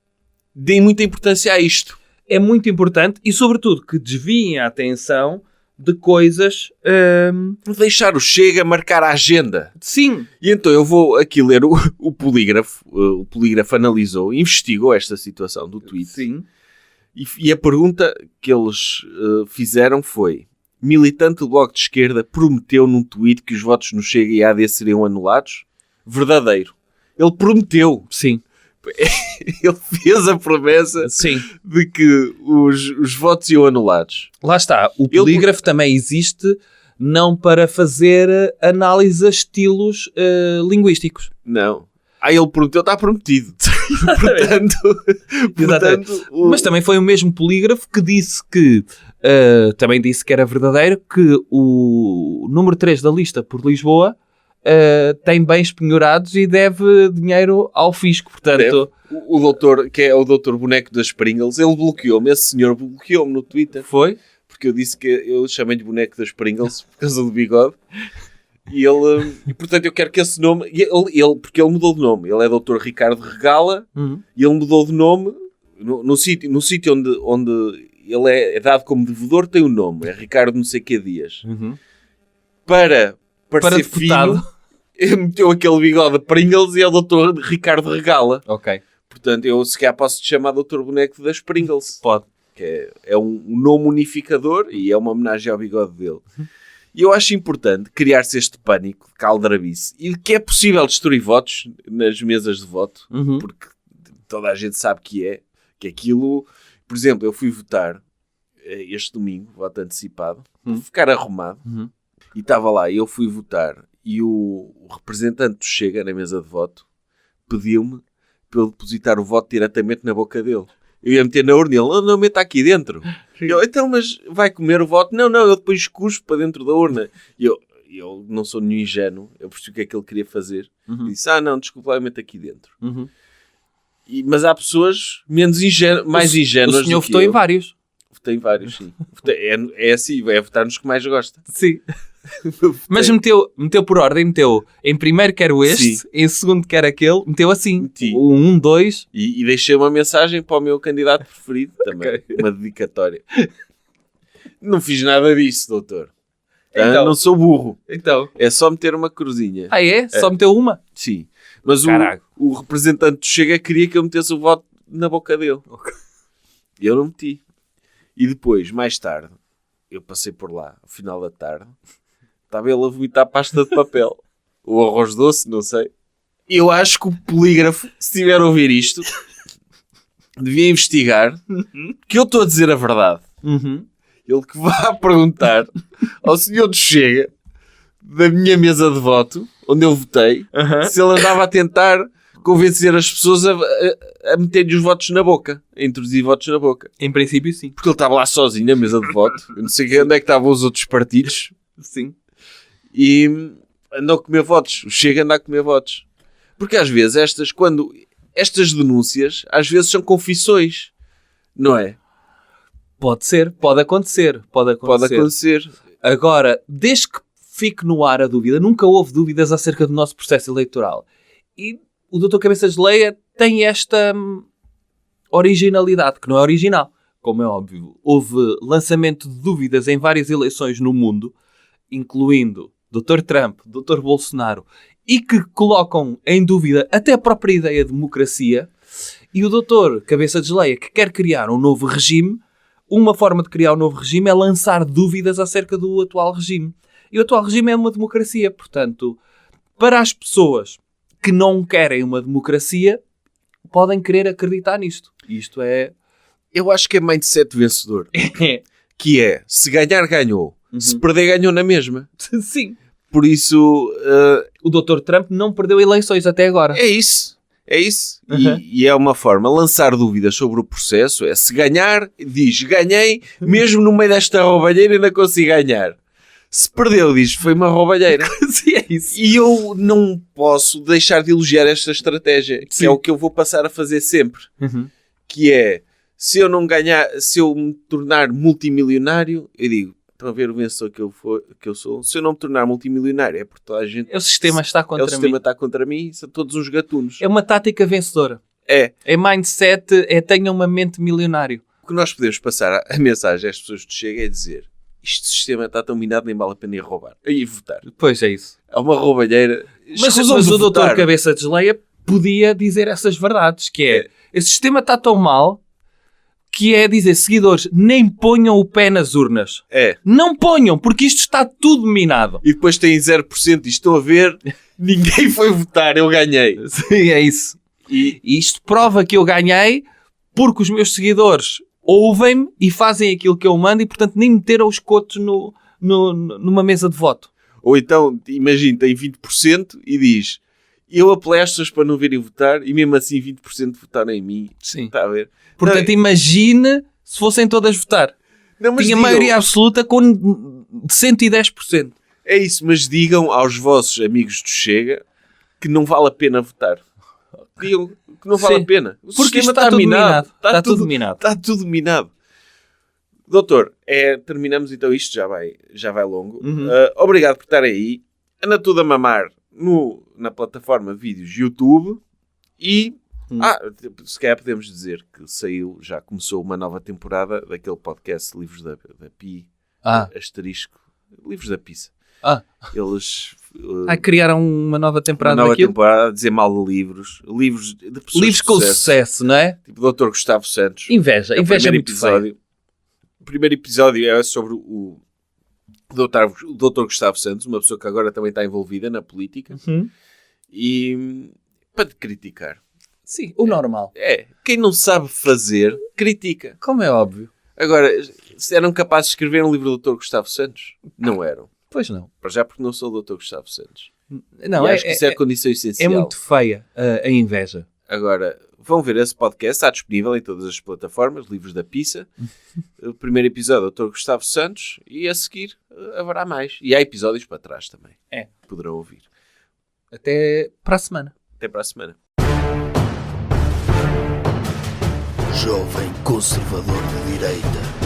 deem muita importância a isto. É muito importante e, sobretudo, que desviem a atenção de coisas... Deixar o Chega marcar a agenda. Sim. E então eu vou aqui ler o polígrafo. O polígrafo analisou, investigou esta situação do tweet. Sim. E a pergunta que eles fizeram foi: militante do Bloco de Esquerda prometeu num tweet que os votos no Chega e AD seriam anulados? Verdadeiro. Ele prometeu. Sim. Ele fez a promessa de que os votos iam anulados. Lá está. O polígrafo também existe não para fazer análise a estilos linguísticos. Não. Ele prometeu, está prometido. portanto Mas também foi o mesmo polígrafo que disse que também disse que era verdadeiro, que o número 3 da lista por Lisboa tem bens penhorados e deve dinheiro ao fisco. Portanto, o doutor, que é o doutor Boneco das Pringles, ele bloqueou-me. Esse senhor bloqueou-me no Twitter. Foi? Porque eu disse que eu chamei-lhe Boneco das Pringles por causa do bigode. E portanto, eu quero que esse nome... porque ele mudou de nome. Ele é Dr. Ricardo Regala e ele mudou de nome no sítio onde ele é dado como devedor, tem um nome. É Ricardo não sei que Dias. Para ser deputado. Fino, meteu aquele bigode de Pringles e é o Dr. Ricardo Regala. Ok. Portanto, eu se calhar posso te chamar Dr. Boneco das Pringles. Pode. Que é um nome unificador e é uma homenagem ao bigode dele. E eu acho importante criar-se este pânico de caldrabice e que é possível destruir votos nas mesas de voto, porque toda a gente sabe que aquilo... Por exemplo, eu fui votar este domingo, voto antecipado, para ficar arrumado, e estava lá, e eu fui votar, e o representante do Chega na mesa de voto pediu-me para eu depositar o voto diretamente na boca dele. Eu ia meter na urna e ele, não, meta aqui dentro. Eu, então, mas vai comer o voto? Não, eu depois cuspo para dentro da urna. E eu não sou nenhum ingênuo, eu percebi o que é que ele queria fazer. E disse, não, desculpa, eu meto aqui dentro. Mas há pessoas mais ingênuas. O senhor votou em vários. Votei em vários, sim. É assim, é votar nos que mais gosta. Sim. Mas meteu por ordem, meteu em primeiro quero este, Sim. em segundo quero aquele, meteu assim, Meti. o 1, 2. E deixei uma mensagem para o meu candidato preferido também, uma dedicatória. Não fiz nada disso, doutor. Então. Não sou burro. Então. É só meter uma cruzinha. Ah, é? Só meteu uma? Sim. Mas o representante do Chega queria que eu metesse o voto na boca dele. E eu não meti. E depois, mais tarde, eu passei por lá, ao final da tarde, estava ele a vomitar pasta de papel. Ou arroz doce, não sei. Eu acho que o polígrafo, se estiver a ouvir isto, devia investigar que eu estou a dizer a verdade. Ele que vá perguntar ao senhor do Chega, da minha mesa de voto, onde eu votei, se ele andava a tentar convencer as pessoas a meter-lhe os votos na boca, a introduzir votos na boca. Em princípio, sim. Porque ele estava lá sozinho na mesa de voto. Eu não sei onde é que estavam os outros partidos. Sim. E andam a comer votos. O Chega anda a comer votos. Porque às vezes estas denúncias, às vezes são confissões. Não é? Pode ser, pode acontecer. Pode acontecer. Agora, desde que fique no ar a dúvida, nunca houve dúvidas acerca do nosso processo eleitoral. E o Dr. Cabeça de Geleia tem esta originalidade, que não é original, como é óbvio. Houve lançamento de dúvidas em várias eleições no mundo, incluindo Dr. Trump, Dr. Bolsonaro, e que colocam em dúvida até a própria ideia de democracia. E o Dr. Cabeça de Geleia, que quer criar um novo regime, uma forma de criar um novo regime é lançar dúvidas acerca do atual regime. E o atual regime é uma democracia, portanto, para as pessoas que não querem uma democracia, podem querer acreditar nisto. Isto é... Eu acho que é mindset vencedor. Que é, se ganhar, ganhou. Se perder, ganhou na mesma. Sim. Por isso... o Dr. Trump não perdeu eleições até agora. É isso. E é uma forma, lançar dúvidas sobre o processo, é se ganhar, diz, ganhei, mesmo no meio desta roubalheira ainda consigo ganhar. Se perdeu, diz, foi uma roubalheira. Sim, é isso. E eu não posso deixar de elogiar esta estratégia, que é o que eu vou passar a fazer sempre. Que é, se eu não ganhar, se eu me tornar multimilionário, eu digo, estão a ver o vencedor que eu sou? Se eu não me tornar multimilionário, é porque toda a gente... O sistema está contra mim. O sistema está contra mim, são todos uns gatunos. É uma tática vencedora. É mindset, tenha uma mente milionário. O que nós podemos passar a mensagem às pessoas que chegam é dizer, este sistema está tão minado, nem vale a pena ir roubar. E votar. Pois é isso. É uma roubalheira. Mas o doutor Cabeça de Geleia podia dizer essas verdades, que é, esse sistema está tão mal, que é dizer, seguidores, nem ponham o pé nas urnas. Não ponham, porque isto está tudo minado. E depois têm 0% e estão a ver, ninguém foi votar, eu ganhei. Sim, é isso. E isto prova que eu ganhei, porque os meus seguidores ouvem-me e fazem aquilo que eu mando e, portanto, nem meteram os cotos numa mesa de voto. Ou então, imagina, tem 20% e diz, eu apelei às pessoas para não virem votar e mesmo assim 20% votaram em mim. Sim. Está a ver? Portanto, imagine se fossem todas votar. Não, mas tinha maioria absoluta com 110%. É isso, mas digam aos vossos amigos do Chega que não vale a pena votar. Digam que não vale a pena. O porque sistema está tudo minado. Está tudo minado. Está tudo minado. Doutor, terminamos então isto, já vai longo. Obrigado por estarem aí. Anda tudo a mamar na plataforma de vídeos YouTube e se calhar podemos dizer que já começou uma nova temporada daquele podcast Livros da Pi, asterisco, Livros da Pizza. Eles criaram uma nova temporada daquilo? Temporada a dizer mal de livros de pessoas livros com sucesso, não é? Tipo o Dr. Gustavo Santos. Inveja muito feio. O primeiro episódio é sobre o Dr. Gustavo Santos, uma pessoa que agora também está envolvida na política e para te criticar. Sim, o normal. Quem não sabe fazer, critica. Como é óbvio. Agora, eram capazes de escrever um livro do Dr. Gustavo Santos? Não eram. Pois não. Para já porque não sou o Dr. Gustavo Santos. Não, E acho que isso é a condição é essencial. muito feia a inveja. Agora, vão ver esse podcast, está disponível em todas as plataformas, Livros da Pizza. O primeiro episódio, o Dr. Gustavo Santos, e a seguir haverá mais. E há episódios para trás também. Poderão ouvir. Até para a semana. Até para a semana. Jovem Conservador de Direita.